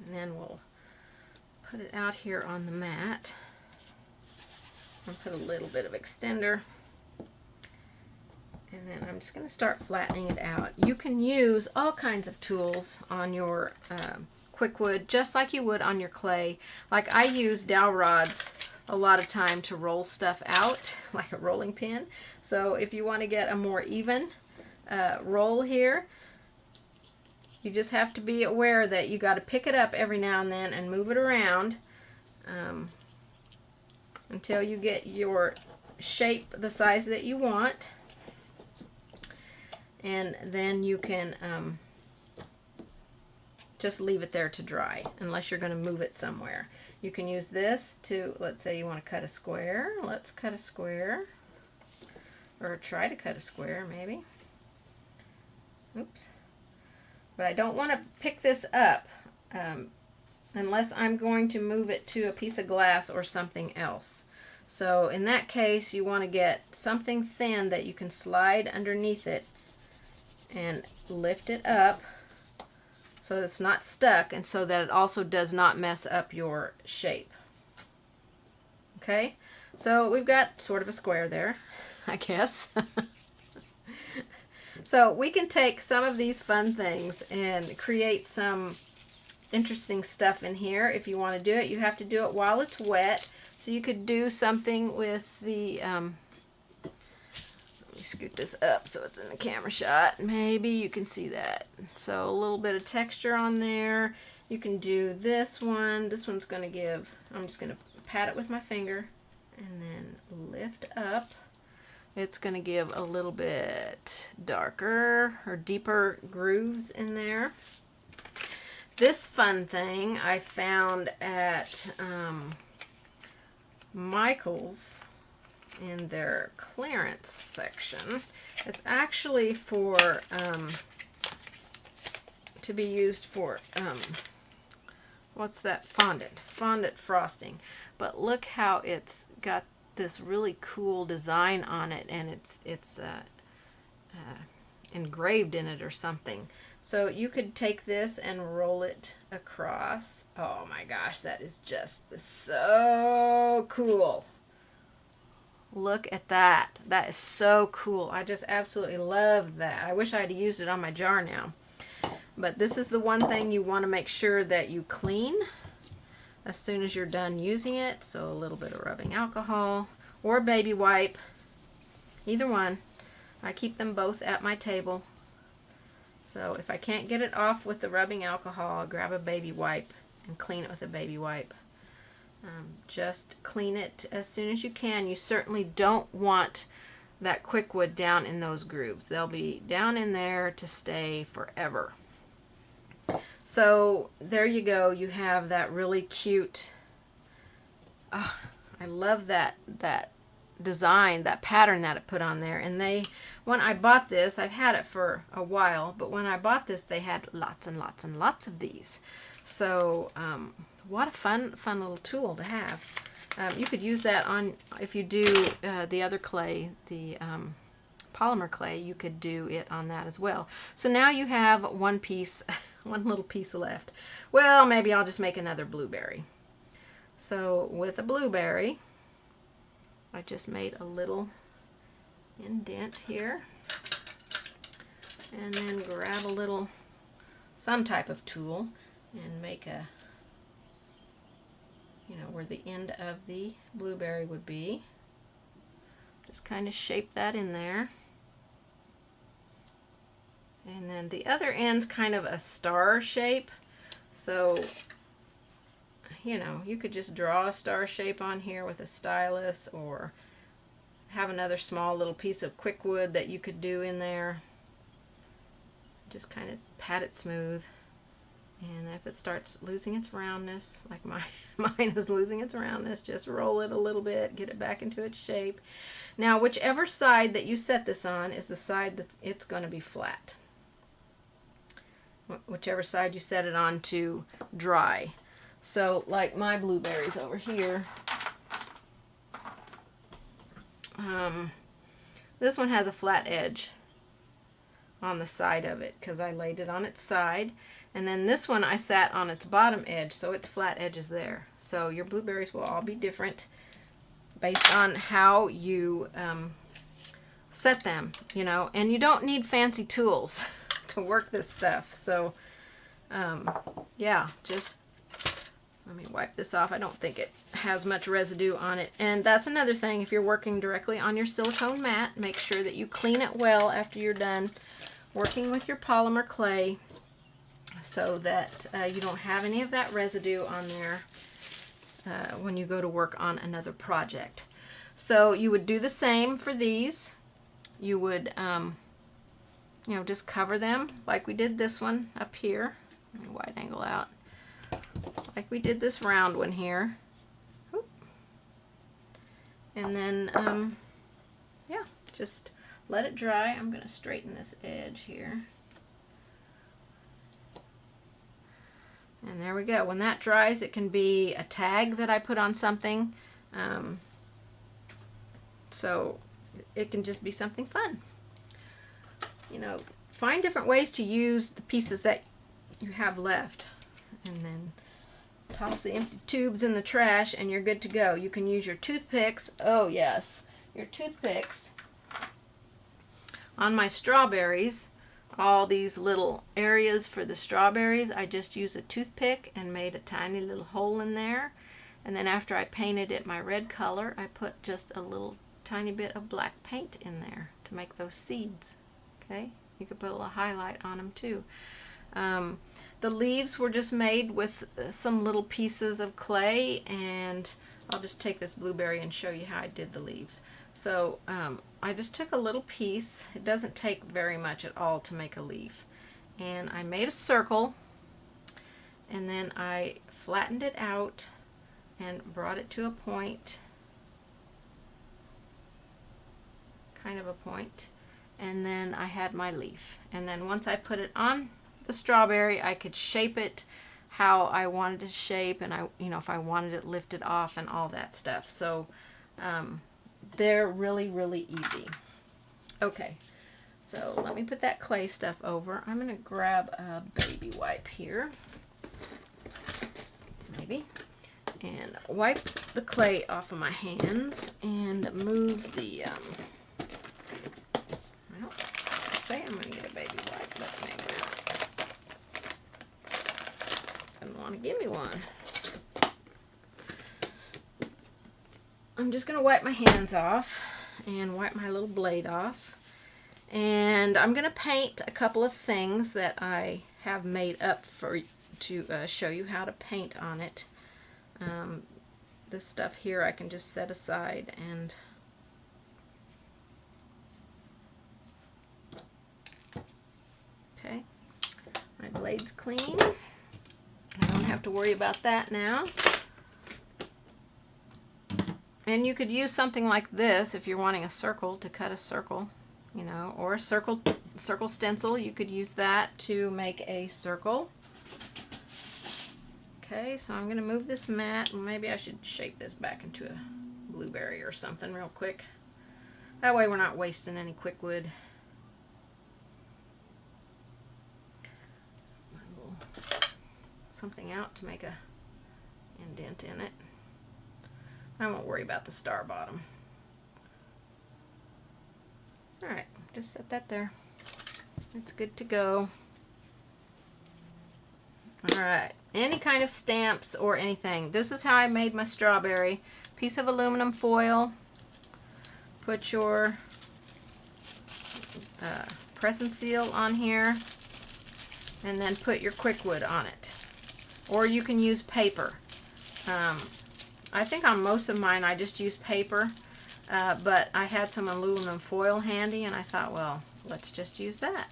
[SPEAKER 1] And then we'll put it out here on the mat. I'll put a little bit of extender. And then I'm just going to start flattening it out. You can use all kinds of tools on your Quik Wood, just like you would on your clay. Like I use dowel rods a lot of time to roll stuff out, like a rolling pin. So if you want to get a more even roll here, you just have to be aware that you got to pick it up every now and then and move it around until you get your shape the size that you want. And then you can just leave it there to dry unless you're going to move it somewhere. You can use this to, let's say you want to cut a square. Let's cut a square, or try to cut a square maybe. Oops. But I don't want to pick this up unless I'm going to move it to a piece of glass or something else. So in that case, you want to get something thin that you can slide underneath it and lift it up so it's not stuck, and so that it also does not mess up your shape. Okay, so we've got sort of a square there, I guess. So we can take some of these fun things and create some interesting stuff in here. If you want to do it, you have to do it while it's wet. So you could do something with the, let me scoot this up so it's in the camera shot. Maybe you can see that. So a little bit of texture on there. You can do this one. This one's going to give, I'm just going to pat it with my finger and then lift up. It's going to give a little bit darker or deeper grooves in there. This fun thing I found at Michael's in their clearance section. It's actually for to be used for what's that, fondant frosting. But look how it's got this really cool design on it, and it's engraved in it or something. So you could take this and roll it across. Oh my gosh, that is just so cool. Look at that. That is so cool. I just absolutely love that. I wish I had used it on my jar now. But this is the one thing you want to make sure that you clean as soon as you're done using it. So a little bit of rubbing alcohol or baby wipe, either one. I keep them both at my table. So if I can't get it off with the rubbing alcohol, I'll grab a baby wipe and clean it with a baby wipe. Just clean it as soon as you can. You certainly don't want that Quik Wood down in those grooves. They'll be down in there to stay forever. So there you go. You have that really cute, oh, I love that design, that pattern that it put on there. And when I bought this, I've had it for a while, but when I bought this, they had lots and lots and lots of these. So what a fun little tool to have. You could use that on, if you do the other clay, the polymer clay, you could do it on that as well. So now you have one piece, one little piece left. Well, maybe I'll just make another blueberry. So with a blueberry, I just made a little indent here, and then grab a little, some type of tool, and make a, you know, where the end of the blueberry would be. Just kind of shape that in there. And then the other end's kind of a star shape. So, you know, you could just draw a star shape on here with a stylus, or have another small little piece of Quik Wood that you could do in there. Just kind of pat it smooth. And if it starts losing its roundness, like mine is losing its roundness, just roll it a little bit, get it back into its shape. Now, whichever side that you set this on is the side that's it's going to be flat. Whichever side you set it on to dry. So, like my blueberries over here, this one has a flat edge on the side of it because I laid it on its side. And then this one I sat on its bottom edge, so its flat edge is there. So your blueberries will all be different based on how you set them, you know. And you don't need fancy tools to work this stuff. So, yeah, just let me wipe this off. I don't think it has much residue on it. And that's another thing. If you're working directly on your silicone mat, make sure that you clean it well after you're done working with your polymer clay, so that you don't have any of that residue on there when you go to work on another project. So you would do the same for these. You would, you know, just cover them like we did this one up here. Let me wide angle out. Like we did this round one here. Oop. And then, yeah, just let it dry. I'm going to straighten this edge here. And there we go. When that dries, it can be a tag that I put on something. So it can just be something fun. You know, find different ways to use the pieces that you have left. And then toss the empty tubes in the trash and you're good to go. You can use your toothpicks. Oh yes, your toothpicks. On my strawberries, all these little areas for the strawberries, I just used a toothpick and made a tiny little hole in there. And then after I painted it my red color, I put just a little tiny bit of black paint in there to make those seeds. Okay, you could put a little highlight on them too. The leaves were just made with some little pieces of clay, and I'll just take this blueberry and show you how I did the leaves. So I just took a little piece. It doesn't take very much at all to make a leaf. And I made a circle, and then I flattened it out and brought it to a point, kind of a point, and then I had my leaf. And then once I put it on the strawberry, I could shape it how I wanted it to shape, and you know, if I wanted it lifted off and all that stuff. So they're really, really easy. Okay, so let me put that clay stuff over. I'm going to grab a baby wipe here, maybe, and wipe the clay off of my hands and move the, well, I say I'm going to get a baby wipe, but maybe not. Didn't want to give me one. I'm just going to wipe my hands off and wipe my little blade off. And I'm going to paint a couple of things that I have made up for to show you how to paint on it. This stuff here I can just set aside, and okay, my blade's clean. I don't have to worry about that now. And you could use something like this if you're wanting a circle, to cut a circle, you know, or a circle stencil. You could use that to make a circle. Okay. Okay, so I'm going to move this mat. Maybe I should shape this back into a blueberry or something real quick. That way we're not wasting any Quik Wood. Something out to make a indent in it. I won't worry about the star bottom. Alright, just set that there. It's good to go. Alright, any kind of stamps or anything. This is how I made my strawberry. Piece of aluminum foil. Put your press and seal on here. And then put your Quik Wood on it. Or you can use paper. I think on most of mine I just used paper. But I had some aluminum foil handy and I thought, well, let's just use that.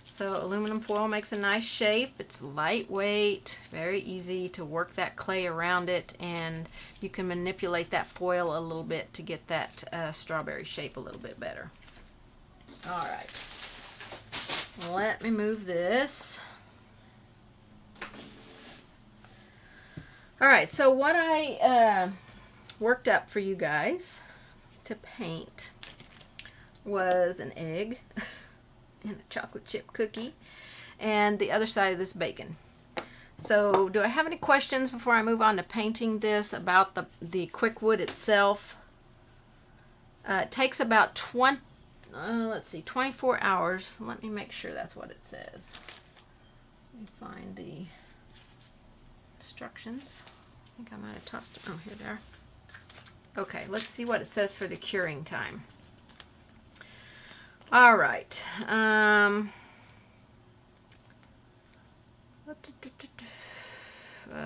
[SPEAKER 1] So aluminum foil makes a nice shape. It's lightweight, very easy to work that clay around it, and you can manipulate that foil a little bit to get that strawberry shape a little bit better. All right, let me move this. All right, so what I worked up for you guys to paint was an egg and a chocolate chip cookie and the other side of this bacon. So do I have any questions before I move on to painting this about the Quik Wood itself? It takes about 24 hours. Let me make sure that's what it says. Let me find the instructions. I think I might have tossed it. Oh, here they are. Okay, let's see what it says for the curing time. All right.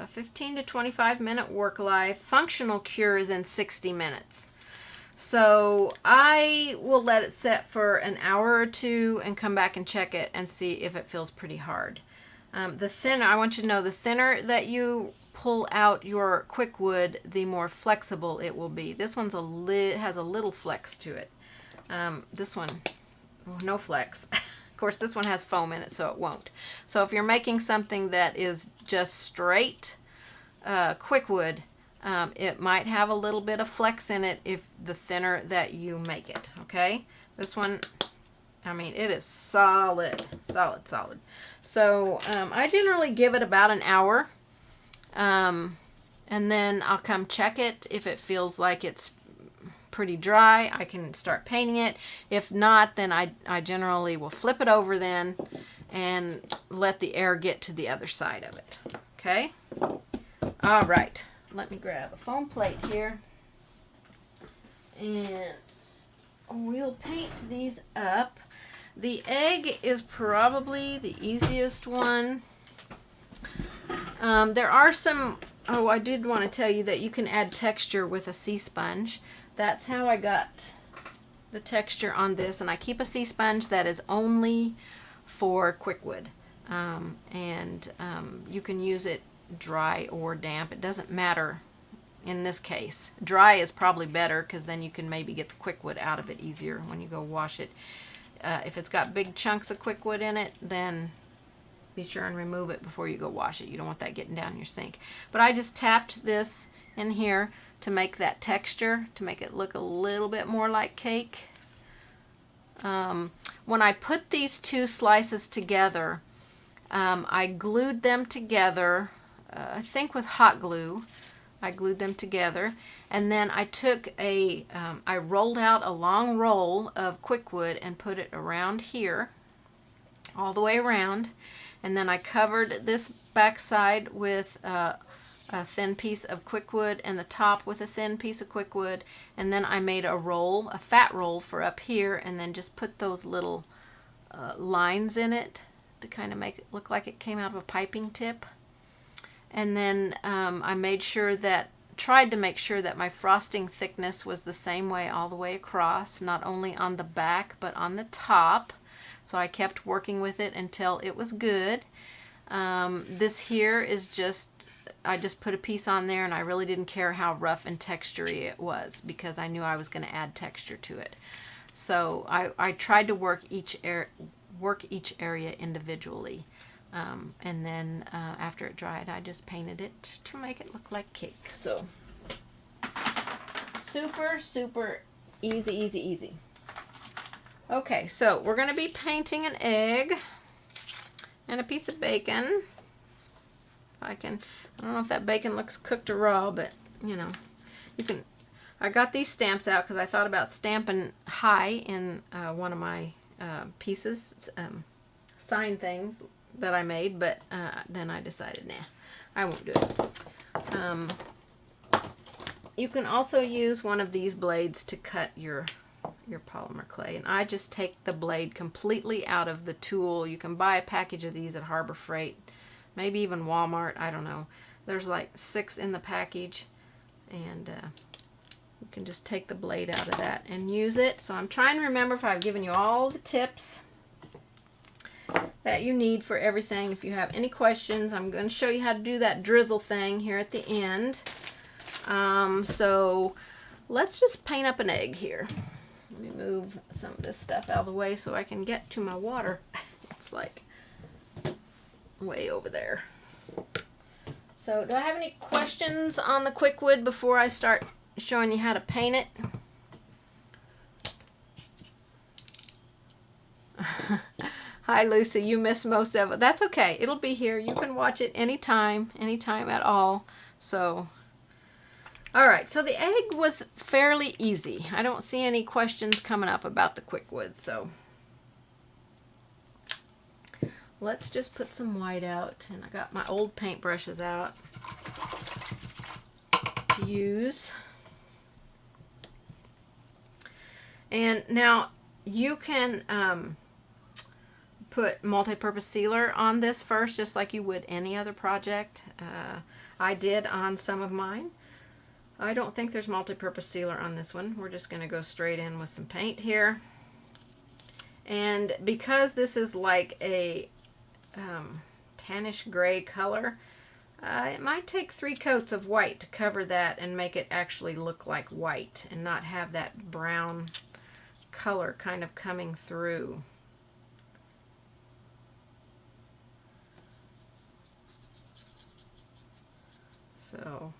[SPEAKER 1] 15 to 25 minute work life. Functional cure is in 60 minutes. So I will let it set for an hour or two and come back and check it and see if it feels pretty hard. The thinner, I want you to know, the thinner that you pull out your Quik Wood, the more flexible it will be. This one's has a little flex to it. This one, no flex. Of course, this one has foam in it, so it won't. So if you're making something that is just straight Quik Wood, it might have a little bit of flex in it if the thinner that you make it, okay? This one, I mean, it is solid, solid, solid. So I generally give it about an hour, and then I'll come check it. If it feels like it's pretty dry, I can start painting it. If not, then I generally will flip it over then and let the air get to the other side of it. Okay? All right. Let me grab a foam plate here. And we'll paint these up. The egg is probably the easiest one. There are some, oh, I did want to tell you that you can add texture with a sea sponge. That's how I got the texture on this, and I keep a sea sponge that is only for Quik Wood. You can use it dry or damp. It doesn't matter in this case. Dry is probably better because then you can maybe get the Quik Wood out of it easier when you go wash it. If it's got big chunks of Quik Wood in it, then be sure and remove it before you go wash it. You don't want that getting down your sink. But I just tapped this in here to make that texture, to make it look a little bit more like cake. When I put these two slices together, I glued them together, I think with hot glue. I glued them together, and then I took I rolled out a long roll of Quik Wood and put it around here, all the way around, and then I covered this back side with a thin piece of Quik Wood and the top with a thin piece of Quik Wood, and then I made a roll, a fat roll for up here, and then just put those little lines in it to kind of make it look like it came out of a piping tip. And then I tried to make sure that my frosting thickness was the same way all the way across, not only on the back but on the top. So I kept working with it until it was good. This here is I just put a piece on there, and I really didn't care how rough and textury it was because I knew I was going to add texture to it. So I tried to work each area individually. And then after it dried, I just painted it to make it look like cake. So super, super easy, easy, easy. Okay, so we're going to be painting an egg and a piece of bacon. I don't know if that bacon looks cooked or raw, but you know, you can. I got these stamps out because I thought about stamping high in one of my pieces, sign things that I made, but then I decided, nah, I won't do it. You can also use one of these blades to cut your polymer clay, and I just take the blade completely out of the tool. You can buy a package of these at Harbor Freight, maybe even Walmart, I don't know. There's like 6 in the package, and you can just take the blade out of that and use it. So I'm trying to remember if I've given you all the tips that you need for everything. If you have any questions, I'm going to show you how to do that drizzle thing here at the end. So let's just paint up an egg here. Let me move some of this stuff out of the way so I can get to my water. It's like way over there. So do I have any questions on the Quik Wood before I start showing you how to paint it? Hi Lucy, you missed most of it. That's okay. It'll be here. You can watch it anytime at all. So, all right. So the egg was fairly easy. I don't see any questions coming up about the Quik Wood. So let's just put some white out. And I got my old paintbrushes out to use. And now you can put multi-purpose sealer on this first, just like you would any other project. I did on some of mine. I don't think there's multi-purpose sealer on this one. We're just going to go straight in with some paint here. And because this is like a tannish gray color, it might take 3 coats of white to cover that and make it actually look like white and not have that brown color kind of coming through. So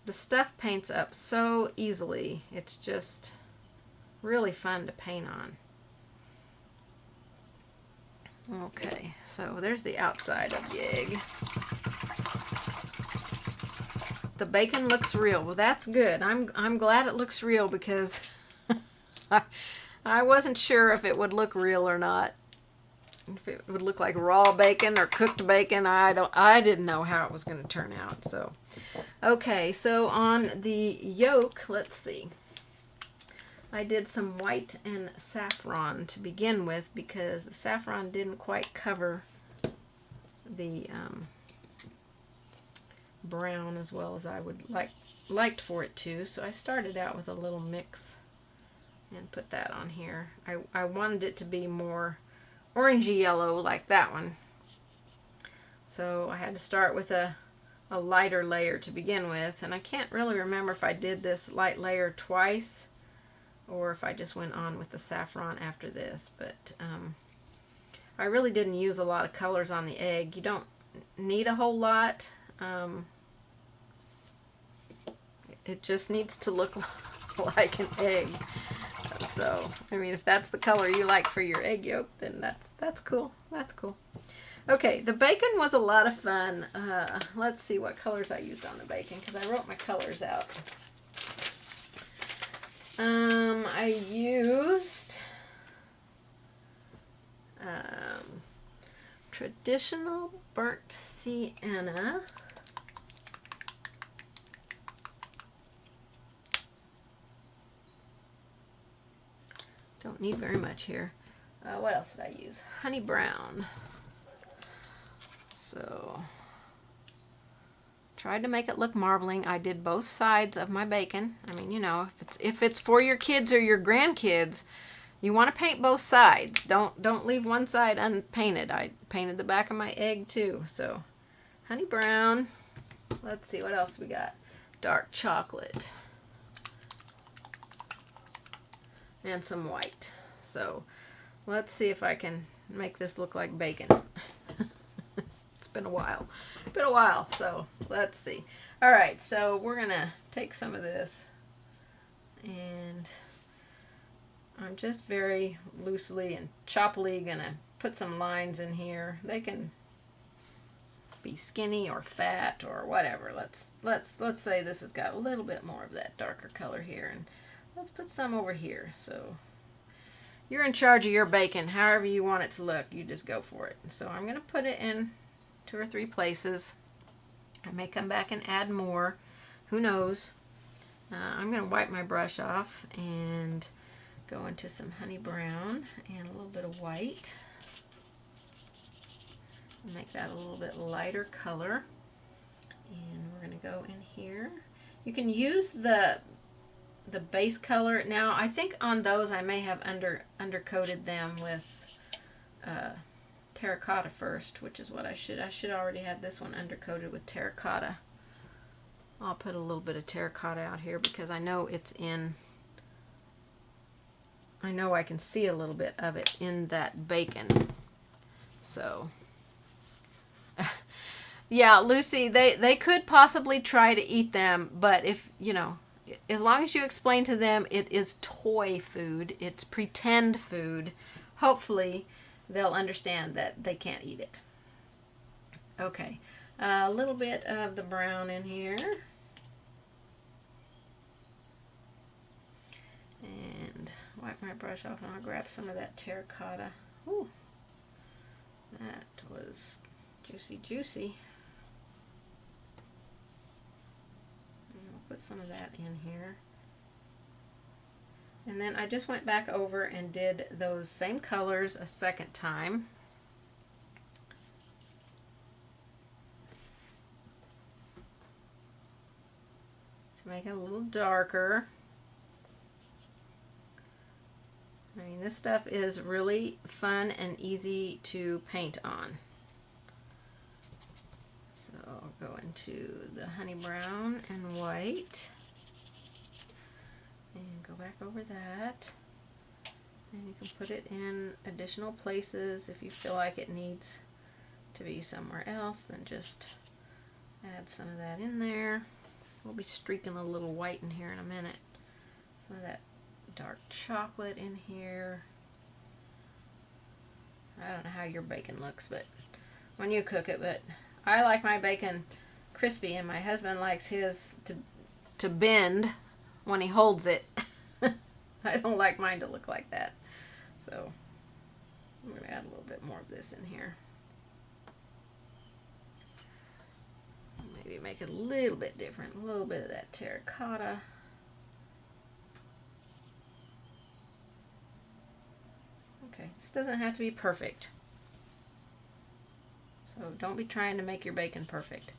[SPEAKER 1] the stuff paints up so easily. It's just really fun to paint on. Okay, so there's the outside of the egg. The bacon looks real. Well, that's good. I'm glad it looks real because I wasn't sure if it would look real or not. If it would look like raw bacon or cooked bacon, I didn't know how it was going to turn out. So, okay, so on the yolk, let's see. I did some white and saffron to begin with because the saffron didn't quite cover the brown as well as I would liked for it to. So I started out with a little mix and put that on here. I wanted it to be more orangey yellow like that one. So I had to start with a lighter layer to begin with, and I can't really remember if I did this light layer twice or if I just went on with the saffron after this, but I really didn't use a lot of colors on the egg. You don't need a whole lot. It just needs to look like an egg. So, I mean, if that's the color you like for your egg yolk, then that's cool. That's cool. Okay, the bacon was a lot of fun. Let's see what colors I used on the bacon because I wrote my colors out. I used traditional burnt sienna. Don't need very much here. What else did I use? Honey brown. So, tried to make it look marbling. I did both sides of my bacon. I mean, you know, if it's for your kids or your grandkids, you want to paint both sides. Don't leave one side unpainted. I painted the back of my egg too. So, honey brown. Let's see what else we got. Dark chocolate. And some white. So let's see if I can make this look like bacon. been a while. Been a while, so let's see. All right, so we're going to take some of this, and I'm just very loosely and choppily going to put some lines in here. They can be skinny or fat or whatever. Let's say this has got a little bit more of that darker color here, and let's put some over here. So you're in charge of your bacon. However you want it to look, you just go for it. So I'm going to put it in 2 or 3 places. I may come back and add more. Who knows? I'm going to wipe my brush off and go into some honey brown and a little bit of white. Make that a little bit lighter color. And we're going to go in here. You can use the base color. Now, I think on those I may have undercoated them with terracotta first, which is what I should. I should already have this one undercoated with terracotta. I'll put a little bit of terracotta out here because I know it's in. I know I can see a little bit of it in that bacon. So, yeah, Lucy, they could possibly try to eat them, but if, you know, as long as you explain to them it is toy food, it's pretend food, hopefully they'll understand that they can't eat it. Okay, a little bit of the brown in here. And wipe my brush off, and I'll grab some of that terracotta. Ooh, that was juicy, juicy. And I'll put some of that in here. And then I just went back over and did those same colors a second time. To make it a little darker. I mean, this stuff is really fun and easy to paint on. So I'll go into the honey brown and white. And go back over that. And you can put it in additional places if you feel like it needs to be somewhere else. Then just add some of that in there. We'll be streaking a little white in here in a minute. Some of that dark chocolate in here. I don't know how your bacon looks, but when you cook it, but I like my bacon crispy, and my husband likes his to bend when he holds it. I don't like mine to look like that. So I'm going to add a little bit more of this in here. Maybe make it a little bit different. A little bit of that terracotta. Okay, this doesn't have to be perfect. So don't be trying to make your bacon perfect.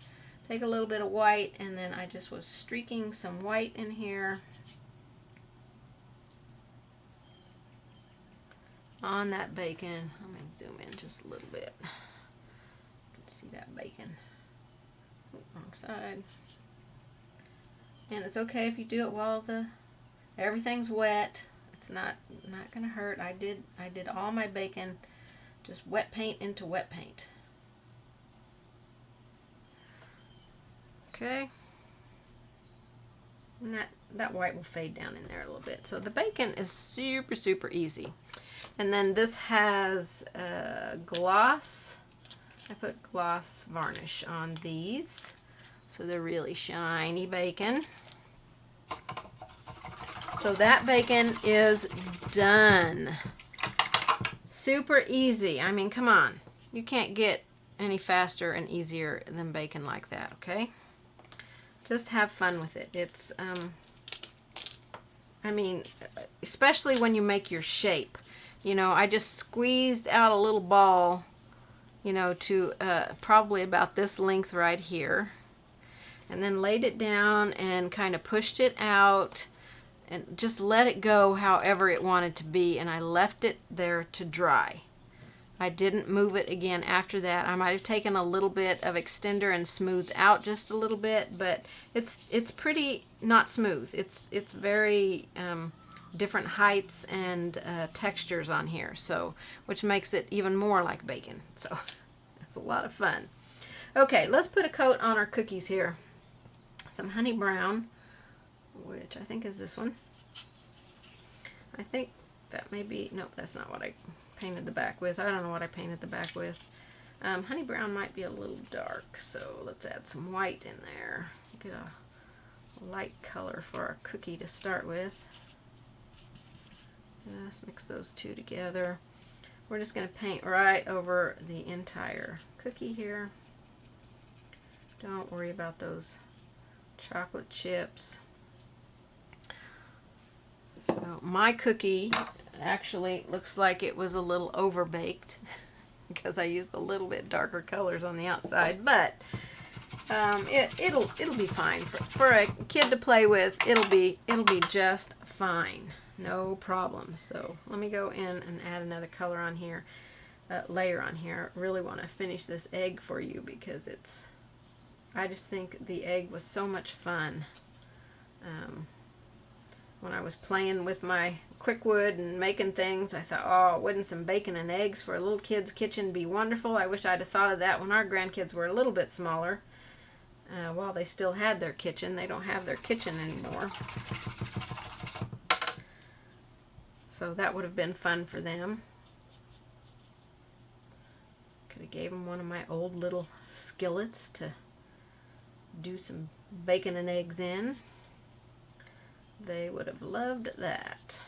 [SPEAKER 1] Take a little bit of white, and then I just was streaking some white in here on that bacon. Let me zoom in just a little bit. You can see that bacon. Oh, wrong side. And it's okay if you do it while everything's wet. It's not gonna hurt. I did all my bacon just wet paint into wet paint. Okay. And that white will fade down in there a little bit. So the bacon is super, super easy. And then this has gloss. I put gloss varnish on these, so they're really shiny bacon. So that bacon is done. Super easy. I mean, come on. You can't get any faster and easier than bacon like that, okay? Just have fun with it. It's, I mean, especially when you make your shape. You know, I just squeezed out a little ball, you know, to probably about this length right here. And then laid it down and kind of pushed it out and just let it go however it wanted to be, and I left it there to dry. I didn't move it again after that. I might have taken a little bit of extender and smoothed out just a little bit, but it's pretty not smooth. It's very different heights and textures on here, so which makes it even more like bacon. So it's a lot of fun. Okay, let's put a coat on our cookies here. Some honey brown, which I think is this one. I think that may be, nope, that's not what I painted the back with. I don't know what I painted the back with. Honey brown might be a little dark, so let's add some white in there. Get a light color for our cookie to start with. Just mix those two together. We're just going to paint right over the entire cookie here. Don't worry about those chocolate chips. So my cookie actually looks like it was a little over baked because I used a little bit darker colors on the outside, but it'll be fine for a kid to play with. It'll be just fine, no problem. So let me go in and add another color on here, layer on here. I really want to finish this egg for you because I just think the egg was so much fun. When I was playing with my Quik Wood and making things, I thought, oh, wouldn't some bacon and eggs for a little kid's kitchen be wonderful? I wish I'd have thought of that when our grandkids were a little bit smaller. While they still had their kitchen, they don't have their kitchen anymore. So that would have been fun for them. Could have gave them one of my old little skillets to do some bacon and eggs in. They would have loved that.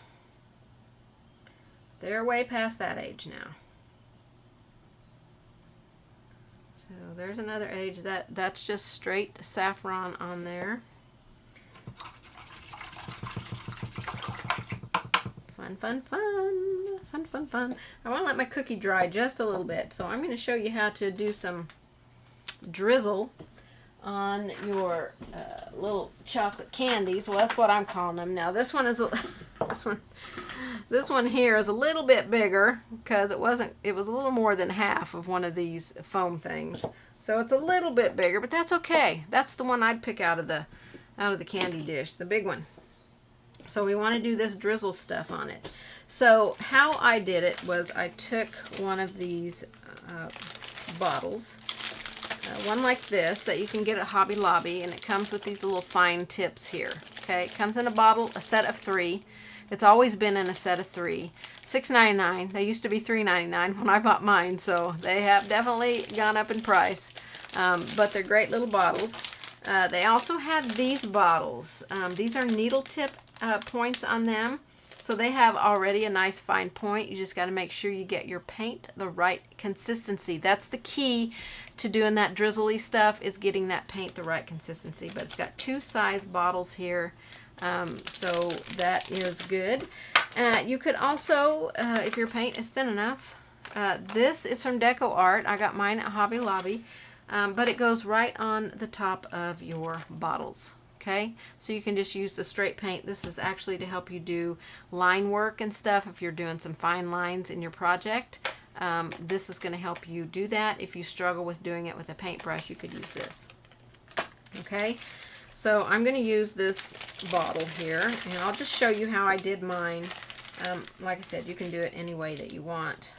[SPEAKER 1] They're way past that age now. So there's another age that's just straight saffron on there. Fun, fun, fun. Fun, fun, fun. I want to let my cookie dry just a little bit. So I'm going to show you how to do some drizzle on your little chocolate candies. Well, that's what I'm calling them. Now this one is this one here is a little bit bigger because it was a little more than half of one of these foam things. So it's a little bit bigger, but that's okay. That's the one I'd pick out of the candy dish, the big one. So we want to do this drizzle stuff on it. So how I did it was I took one of these bottles, one like this that you can get at Hobby Lobby, and it comes with these little fine tips here. Okay, it comes in a bottle, a set of 3. It's always been in a set of 3. $6.99. They used to be $3.99 when I bought mine, so they have definitely gone up in price. But they're great little bottles. They also had these bottles. These are needle tip points on them. So they have already a nice fine point. You just got to make sure you get your paint the right consistency. That's the key to doing that drizzly stuff, is getting that paint the right consistency. But it's got 2 size bottles here, so that is good. You could also, if your paint is thin enough, this is from Deco Art. I got mine at Hobby Lobby, but it goes right on the top of your bottles. Okay, so you can just use the straight paint. This is actually to help you do line work and stuff if you're doing some fine lines in your project. This is going to help you do that. If you struggle with doing it with a paintbrush, you could use this. Okay, so I'm going to use this bottle here, and I'll just show you how I did mine. Like I said, you can do it any way that you want.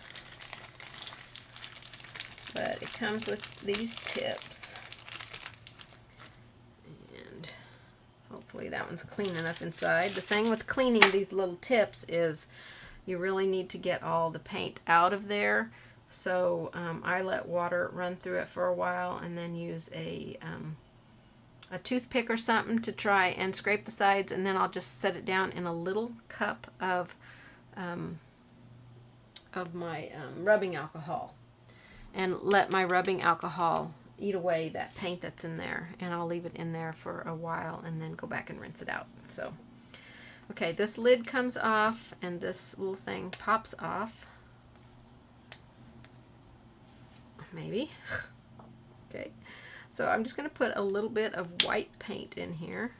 [SPEAKER 1] But it comes with these tips. And hopefully that one's clean enough inside. The thing with cleaning these little tips is you really need to get all the paint out of there. So I let water run through it for a while and then use a toothpick or something to try and scrape the sides, and then I'll just set it down in a little cup of my rubbing alcohol and let my rubbing alcohol eat away that paint that's in there, and I'll leave it in there for a while and then go back and rinse it out. So okay, this lid comes off and this little thing pops off. Maybe. Okay, so I'm just going to put a little bit of white paint in here.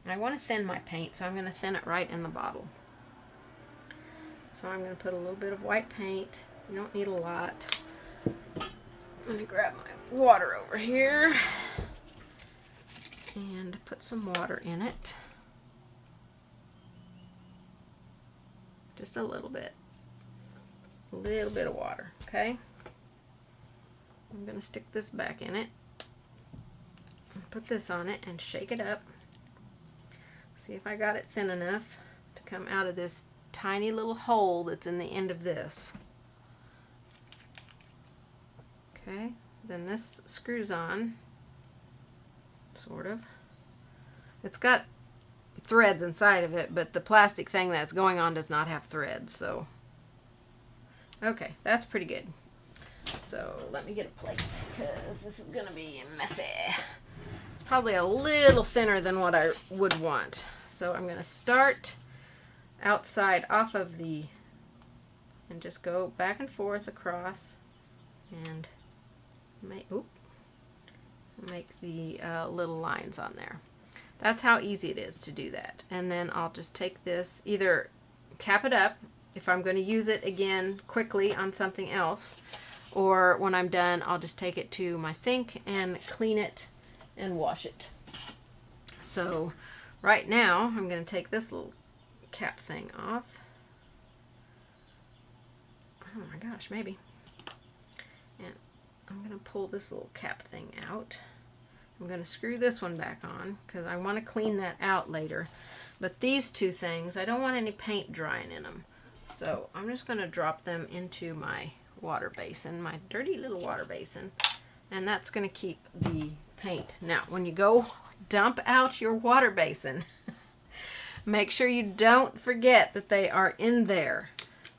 [SPEAKER 1] I want to thin my paint, so I'm going to thin it right in the bottle. So I'm going to put a little bit of white paint. You don't need a lot. I'm going to grab my water over here and put some water in it. Just a little bit. A little bit of water, okay? I'm going to stick this back in it. Put this on it and shake it up. See if I got it thin enough to come out of this tiny little hole that's in the end of this. Okay, then this screws on, sort of. It's got threads inside of it, but the plastic thing that's going on does not have threads, so. Okay, that's pretty good. So let me get a plate because this is going to be messy. It's probably a little thinner than what I would want. So I'm going to start outside off of the, and just go back and forth across and make the little lines on there. That's how easy it is to do that. And then I'll just take this, either cap it up if I'm going to use it again quickly on something else, or when I'm done, I'll just take it to my sink and clean it and wash it. So right now, I'm going to take this little cap thing off. Oh my gosh, maybe. And I'm going to pull this little cap thing out. I'm going to screw this one back on because I want to clean that out later. But these two things, I don't want any paint drying in them. So I'm just going to drop them into my water basin, my dirty little water basin. And that's going to keep the paint. Now, when you go dump out your water basin, make sure you don't forget that they are in there.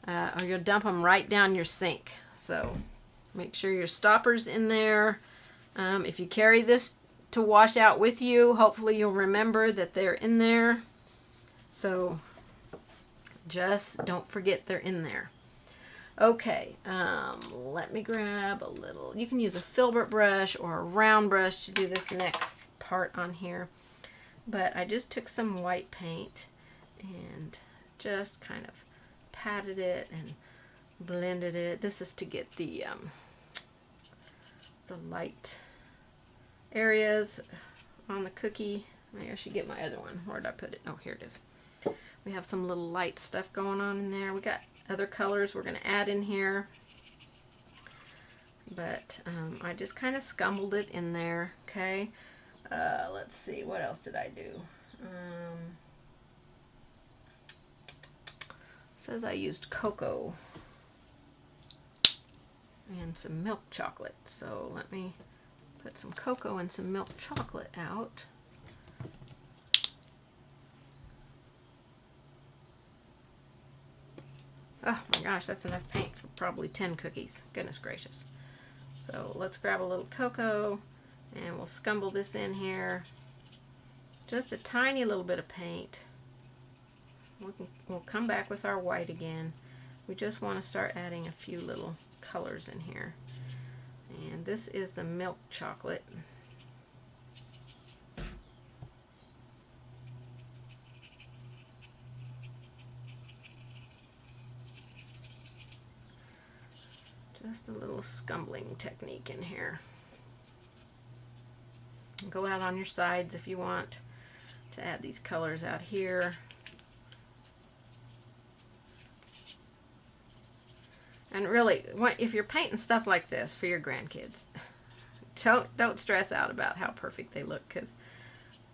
[SPEAKER 1] Or you'll dump them right down your sink. So make sure your stopper's in there. If you carry this to wash out with you, hopefully you'll remember that they're in there. So just don't forget they're in there. Okay, let me grab a little, you can use a filbert brush or a round brush to do this next part on here. But I just took some white paint and just kind of patted it and blended it. This is to get the light areas on the cookie. Maybe I should get my other one. Where did I put it? Oh, here it is. We have some little light stuff going on in there. We got other colors we're going to add in here. But I just kind of scumbled it in there. Okay. Let's see. What else did I do? Says I used cocoa and some milk chocolate. So let me put some cocoa and some milk chocolate out. Oh my gosh, that's enough paint for probably 10 cookies. Goodness gracious. So let's grab a little cocoa and we'll scumble this in here. Just a tiny little bit of paint. We'll come back with our white again. We just want to start adding a few little colors in here. And this is the milk chocolate. Just a little scumbling technique in here. Go out on your sides if you want to add these colors out here. And really, if you're painting stuff like this for your grandkids, don't stress out about how perfect they look, because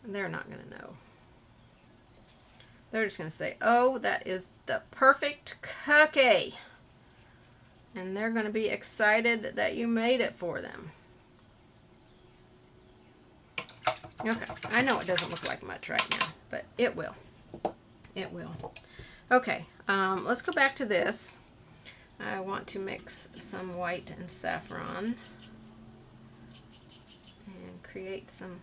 [SPEAKER 1] they're not going to know. They're just going to say, oh, that is the perfect cookie. And they're going to be excited that you made it for them. Okay, I know it doesn't look like much right now, but it will. It will. Okay, let's go back to this. I want to mix some white and saffron and create some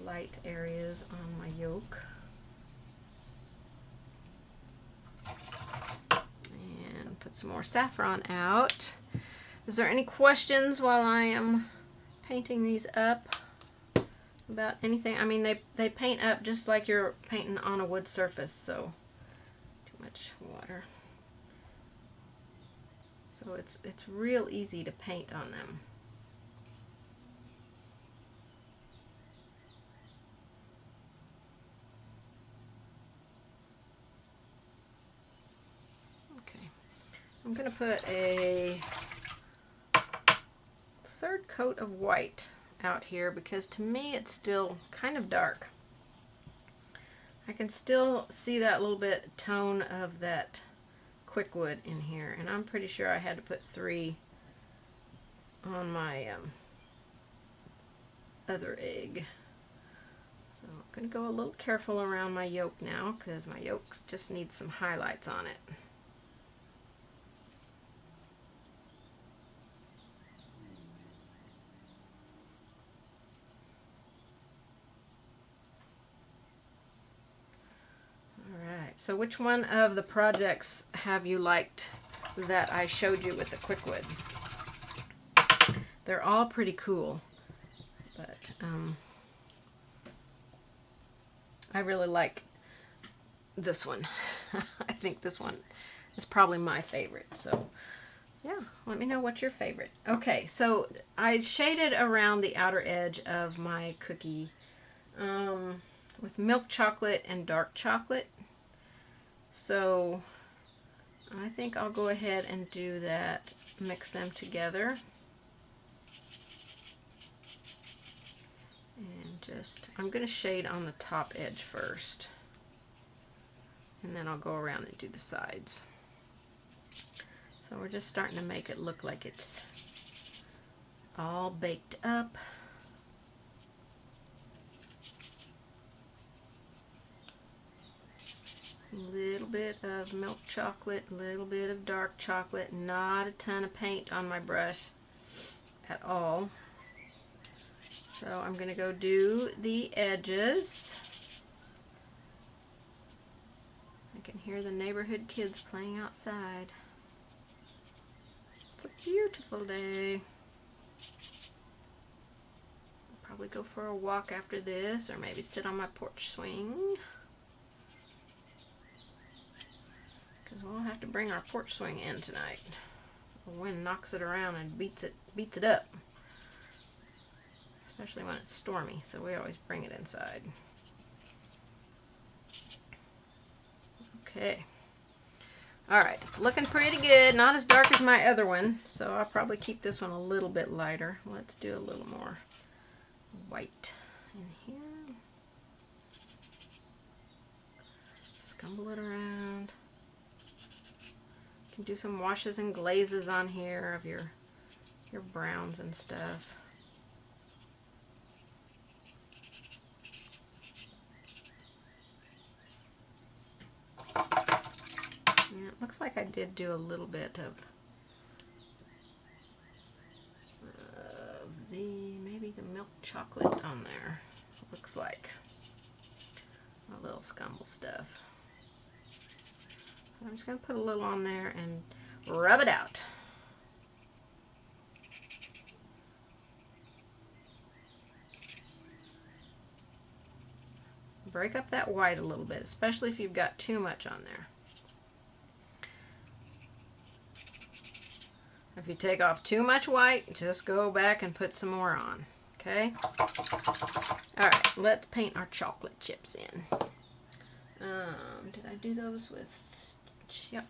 [SPEAKER 1] light areas on my yolk. And put some more saffron out. Is there any questions while I am painting these up about anything? I mean, they paint up just like you're painting on a wood surface, so too much water. So it's real easy to paint on them. Okay, I'm going to put a third coat of white out here because to me it's still kind of dark. I can still see that little bit tone of that Quik Wood in here, and I'm pretty sure I had to put 3 on my other egg. So I'm going to go a little careful around my yolk now because my yolk just needs some highlights on it. Alright, so which one of the projects have you liked that I showed you with the Quik Wood? They're all pretty cool, but I really like this one. I think this one is probably my favorite. So yeah, let me know what's your favorite. Okay, so I shaded around the outer edge of my cookie with milk chocolate and dark chocolate. So I think I'll go ahead and do that, mix them together. I'm going to shade on the top edge first, and then I'll go around and do the sides. So we're just starting to make it look like it's all baked up. A little bit of milk chocolate, a little bit of dark chocolate, not a ton of paint on my brush at all. So I'm going to go do the edges. I can hear the neighborhood kids playing outside. It's a beautiful day. I'll probably go for a walk after this, or maybe sit on my porch swing. Because we'll have to bring our porch swing in tonight. The wind knocks it around and beats it up. Especially when it's stormy, so we always bring it inside. Okay. Alright, it's looking pretty good. Not as dark as my other one, so I'll probably keep this one a little bit lighter. Let's do a little more white in here. Scumble it around. You can do some washes and glazes on here of your browns and stuff. Yeah, it looks like I did do a little bit of maybe the milk chocolate on there. Looks like a little scumble stuff. So I'm just going to put a little on there and rub it out. Break up that white a little bit, especially if you've got too much on there. If you take off too much white, just go back and put some more on. Okay? Alright, let's paint our chocolate chips in. Did I do those with, yep,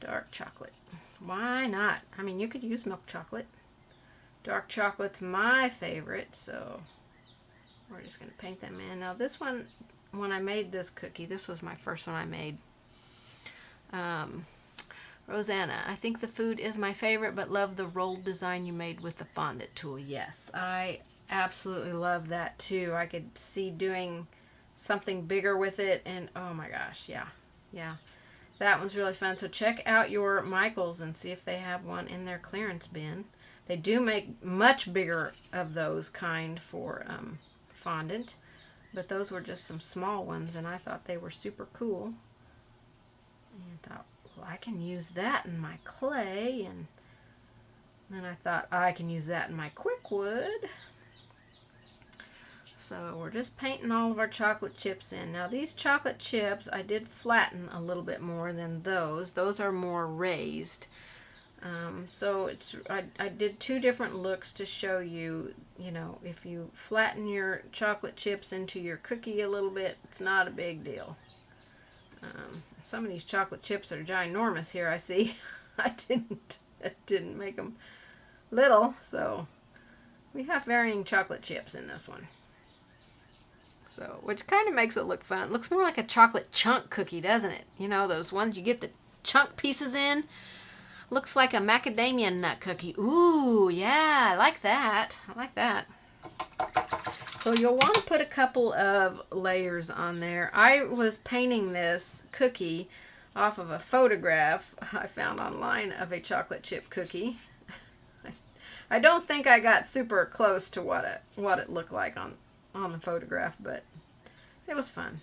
[SPEAKER 1] dark chocolate? Why not? I mean, you could use milk chocolate. Dark chocolate's my favorite, so we're just going to paint them in. Now this one, when I made this cookie, this was my first one I made. Rosanna, I think the food is my favorite, but love the rolled design you made with the fondant tool. Yes, I absolutely love that too. I could see doing something bigger with it, and oh my gosh, yeah. That one's really fun. So check out your Michaels and see if they have one in their clearance bin. They do make much bigger of those kind for fondant, but those were just some small ones, and I thought they were super cool. And thought, well, I can use that in my clay, and then I thought I can use that in my Quik Wood. So we're just painting all of our chocolate chips in. Now these chocolate chips I did flatten a little bit more than those. Those are more raised. So I did two different looks to show you, you know, if you flatten your chocolate chips into your cookie a little bit, it's not a big deal. Some of these chocolate chips are ginormous here, I see. I didn't make them little, so we have varying chocolate chips in this one. So, which kind of makes it look fun. It looks more like a chocolate chunk cookie, doesn't it? You know, those ones you get the chunk pieces in. Looks like a macadamia nut cookie. Ooh, yeah, I like that. I like that. So you'll want to put a couple of layers on there. I was painting this cookie off of a photograph I found online of a chocolate chip cookie. I don't think I got super close to what it looked like on the photograph, but it was fun.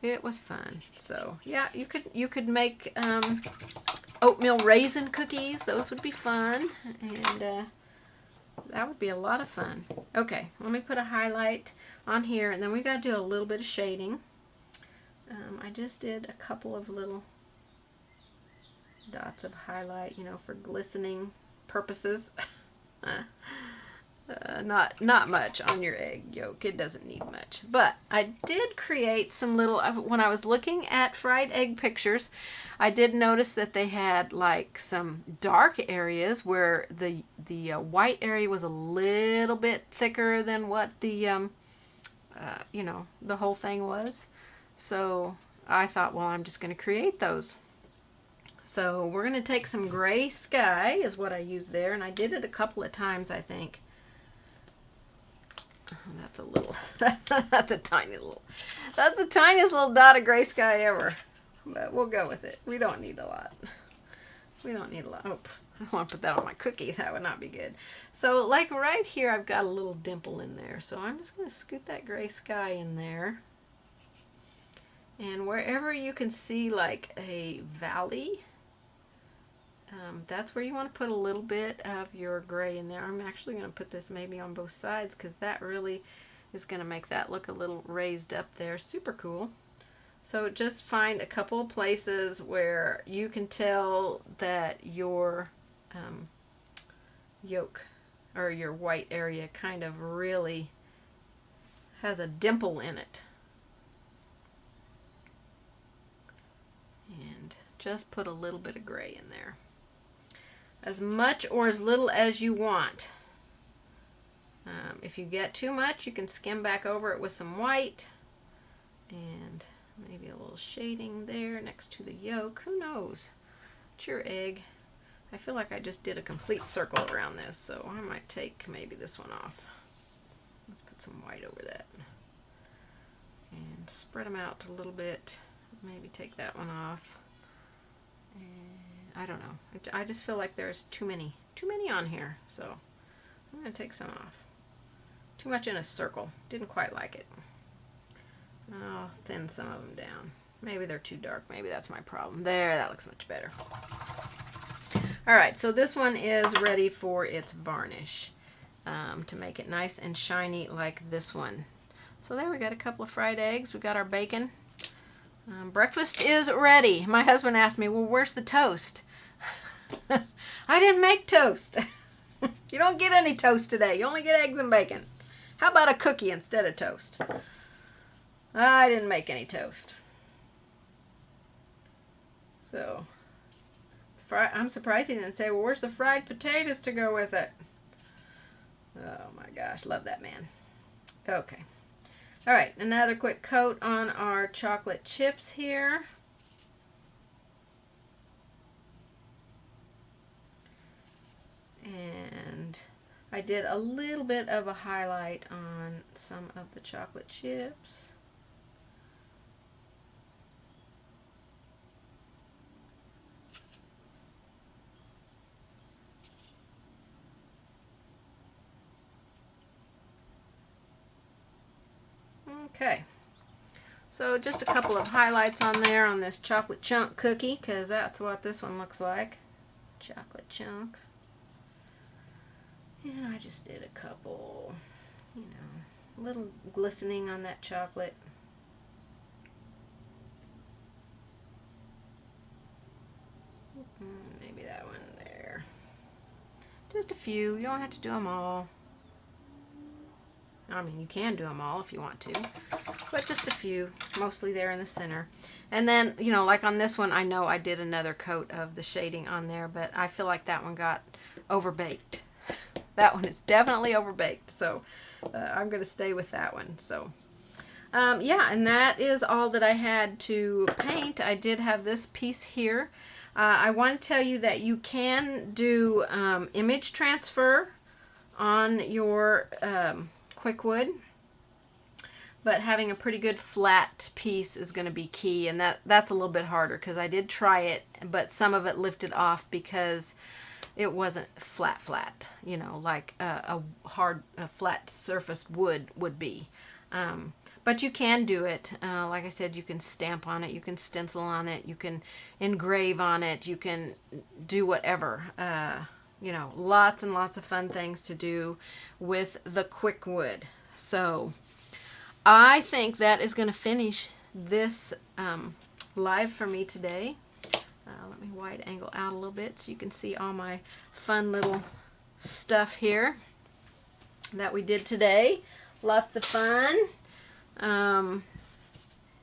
[SPEAKER 1] It was fun. So yeah, you could make oatmeal raisin cookies. Those would be fun, and that would be a lot of fun. Okay, let me put a highlight on here, and then we got to do a little bit of shading. I just did a couple of little dots of highlight, you know, for glistening purposes. Not much on your egg yolk. It doesn't need much. But I did create some little, when I was looking at fried egg pictures, I did notice that they had like some dark areas where the white area was a little bit thicker than what the, you know, the whole thing was. So I thought, well, I'm just going to create those. So we're going to take some gray sky is what I used there. And I did it a couple of times, I think. That's a little, that's the tiniest little dot of gray sky ever. But we'll go with it. We don't need a lot. We don't need a lot. Oh, I don't want to put that on my cookie. That would not be good. So like right here, I've got a little dimple in there. So I'm just going to scoot that gray sky in there. And wherever you can see like a valley, that's where you want to put a little bit of your gray in there. I'm actually going to put this maybe on both sides because that really is going to make that look a little raised up there. Super cool. So just find a couple of places where you can tell that your yolk or your white area kind of really has a dimple in it. And just put a little bit of gray in there. As much or as little as you want. If you get too much, you can skim back over it with some white. And maybe a little shading there next to the yolk. Who knows? It's your egg. I feel like I just did a complete circle around this, so I might take maybe this one off. Let's put some white over that. And spread them out a little bit. Maybe take that one off. And I don't know. I just feel like there's too many on here, so I'm going to take some off. Too much in a circle. Didn't quite like it. I'll thin some of them down. Maybe they're too dark. Maybe that's my problem. There, that looks much better. Alright, so this one is ready for its varnish to make it nice and shiny like this one. So there we got a couple of fried eggs. We got our bacon. Breakfast is ready. My husband asked me, well, where's the toast? I didn't make toast. You don't get any toast today. You only get eggs and bacon. How about a cookie instead of toast? I didn't make any toast. So, I'm surprised he didn't say, well, where's the fried potatoes to go with it? Oh my gosh, love that man. Okay. All right, another quick coat on our chocolate chips here. And I did a little bit of a highlight on some of the chocolate chips. Okay, so just a couple of highlights on there on this chocolate chunk cookie, because that's what this one looks like. Chocolate chunk. And I just did a couple, you know, a little glistening on that chocolate. Maybe that one there. Just a few. You don't have to do them all. I mean, you can do them all if you want to, but just a few, mostly there in the center. And then, you know, like on this one, I know I did another coat of the shading on there, but I feel like that one got overbaked. That one is definitely overbaked. So I'm going to stay with that one. So yeah, and that is all that I had to paint. I did have this piece here. I want to tell you that you can do image transfer on your Quik Wood, but having a pretty good flat piece is going to be key, and that's a little bit harder because I did try it, but some of it lifted off because it wasn't flat, you know, like a flat surface wood would be. But you can do it. Like I said, you can stamp on it, you can stencil on it, you can engrave on it, you can do whatever. You know, lots and lots of fun things to do with the Quik Wood. So I think that is going to finish this live for me today. Let me wide angle out a little bit so you can see all my fun little stuff here that we did today. Lots of fun.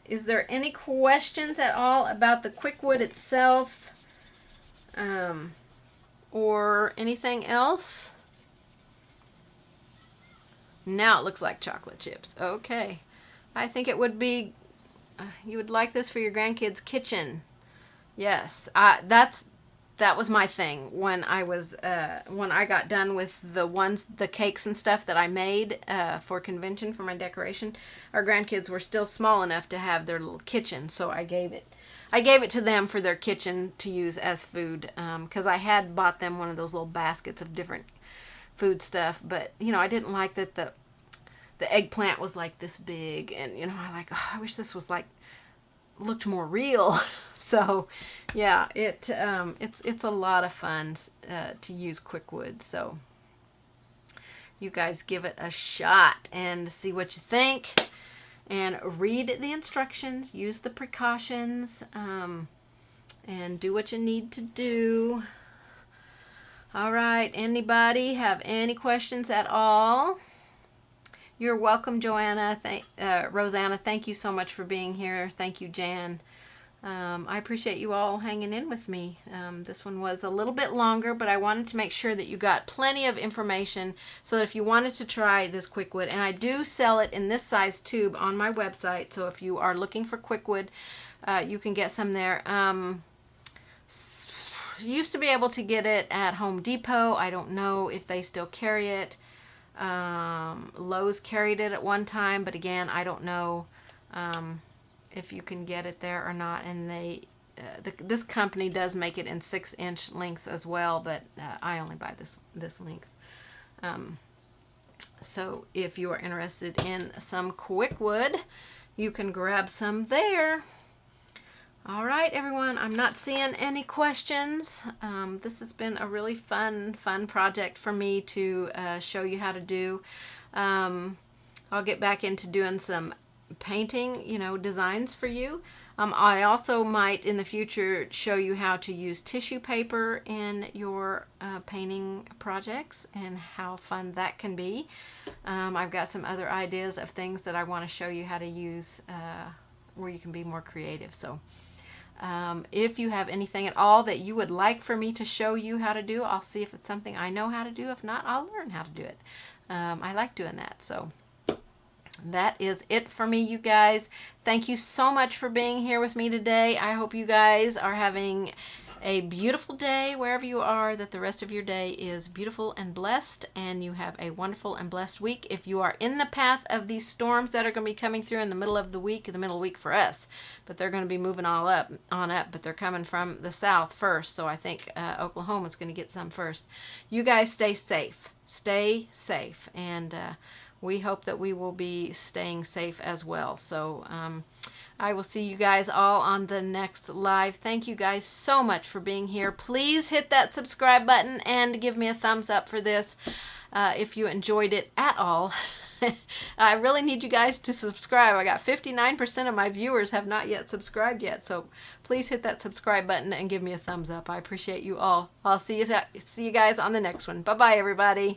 [SPEAKER 1] Is there any questions at all about the Quik Wood itself or anything else? Now it looks like chocolate chips. Okay. I think it would be, you would like this for your grandkids' kitchen. Yes, that was my thing when I was when I got done with the cakes and stuff that I made for convention for my decoration. Our grandkids were still small enough to have their little kitchen, so I gave it to them for their kitchen to use as food, because I had bought them one of those little baskets of different food stuff, but you know, I didn't like that the eggplant was like this big, and you know, I wish this was like looked more real. So yeah, it's a lot of fun to use Quik Wood. So you guys give it a shot and see what you think, and read the instructions, use the precautions, and do what you need to do. All right, anybody have any questions at all? You're welcome, Joanna. Rosanna, thank you so much for being here. Thank you, Jan. I appreciate you all hanging in with me. This one was a little bit longer, but I wanted to make sure that you got plenty of information so that if you wanted to try this Quik Wood, and I do sell it in this size tube on my website, so if you are looking for Quik Wood, you can get some there. Used to be able to get it at Home Depot. I don't know if they still carry it. Lowe's carried it at one time, but again, I don't know if you can get it there or not. And this company does make it in 6-inch lengths as well, but I only buy this length. So if you are interested in some Quik Wood, you can grab some there. All right, everyone, I'm not seeing any questions. This has been a really fun project for me to show you how to do. I'll get back into doing some painting, you know, designs for you. I also might in the future show you how to use tissue paper in your painting projects and how fun that can be. I've got some other ideas of things that I want to show you how to use where you can be more creative. So if you have anything at all that you would like for me to show you how to do, I'll see if it's something I know how to do. If not, I'll learn how to do it. I like doing that. So that is it for me, you guys. Thank you so much for being here with me today. I hope you guys are having a beautiful day wherever you are, that the rest of your day is beautiful and blessed, and you have a wonderful and blessed week. If you are in the path of these storms that are going to be coming through in the middle of the week for us, but they're going to be moving on up, but they're coming from the south first, so I think Oklahoma's going to get some first. You guys stay safe, and we hope that we will be staying safe as well. So I will see you guys all on the next live. Thank you guys so much for being here. Please hit that subscribe button and give me a thumbs up for this if you enjoyed it at all. I really need you guys to subscribe. I got 59% of my viewers have not yet subscribed yet, so please hit that subscribe button and give me a thumbs up. I appreciate you all. I'll see you guys on the next one. Bye-bye, everybody.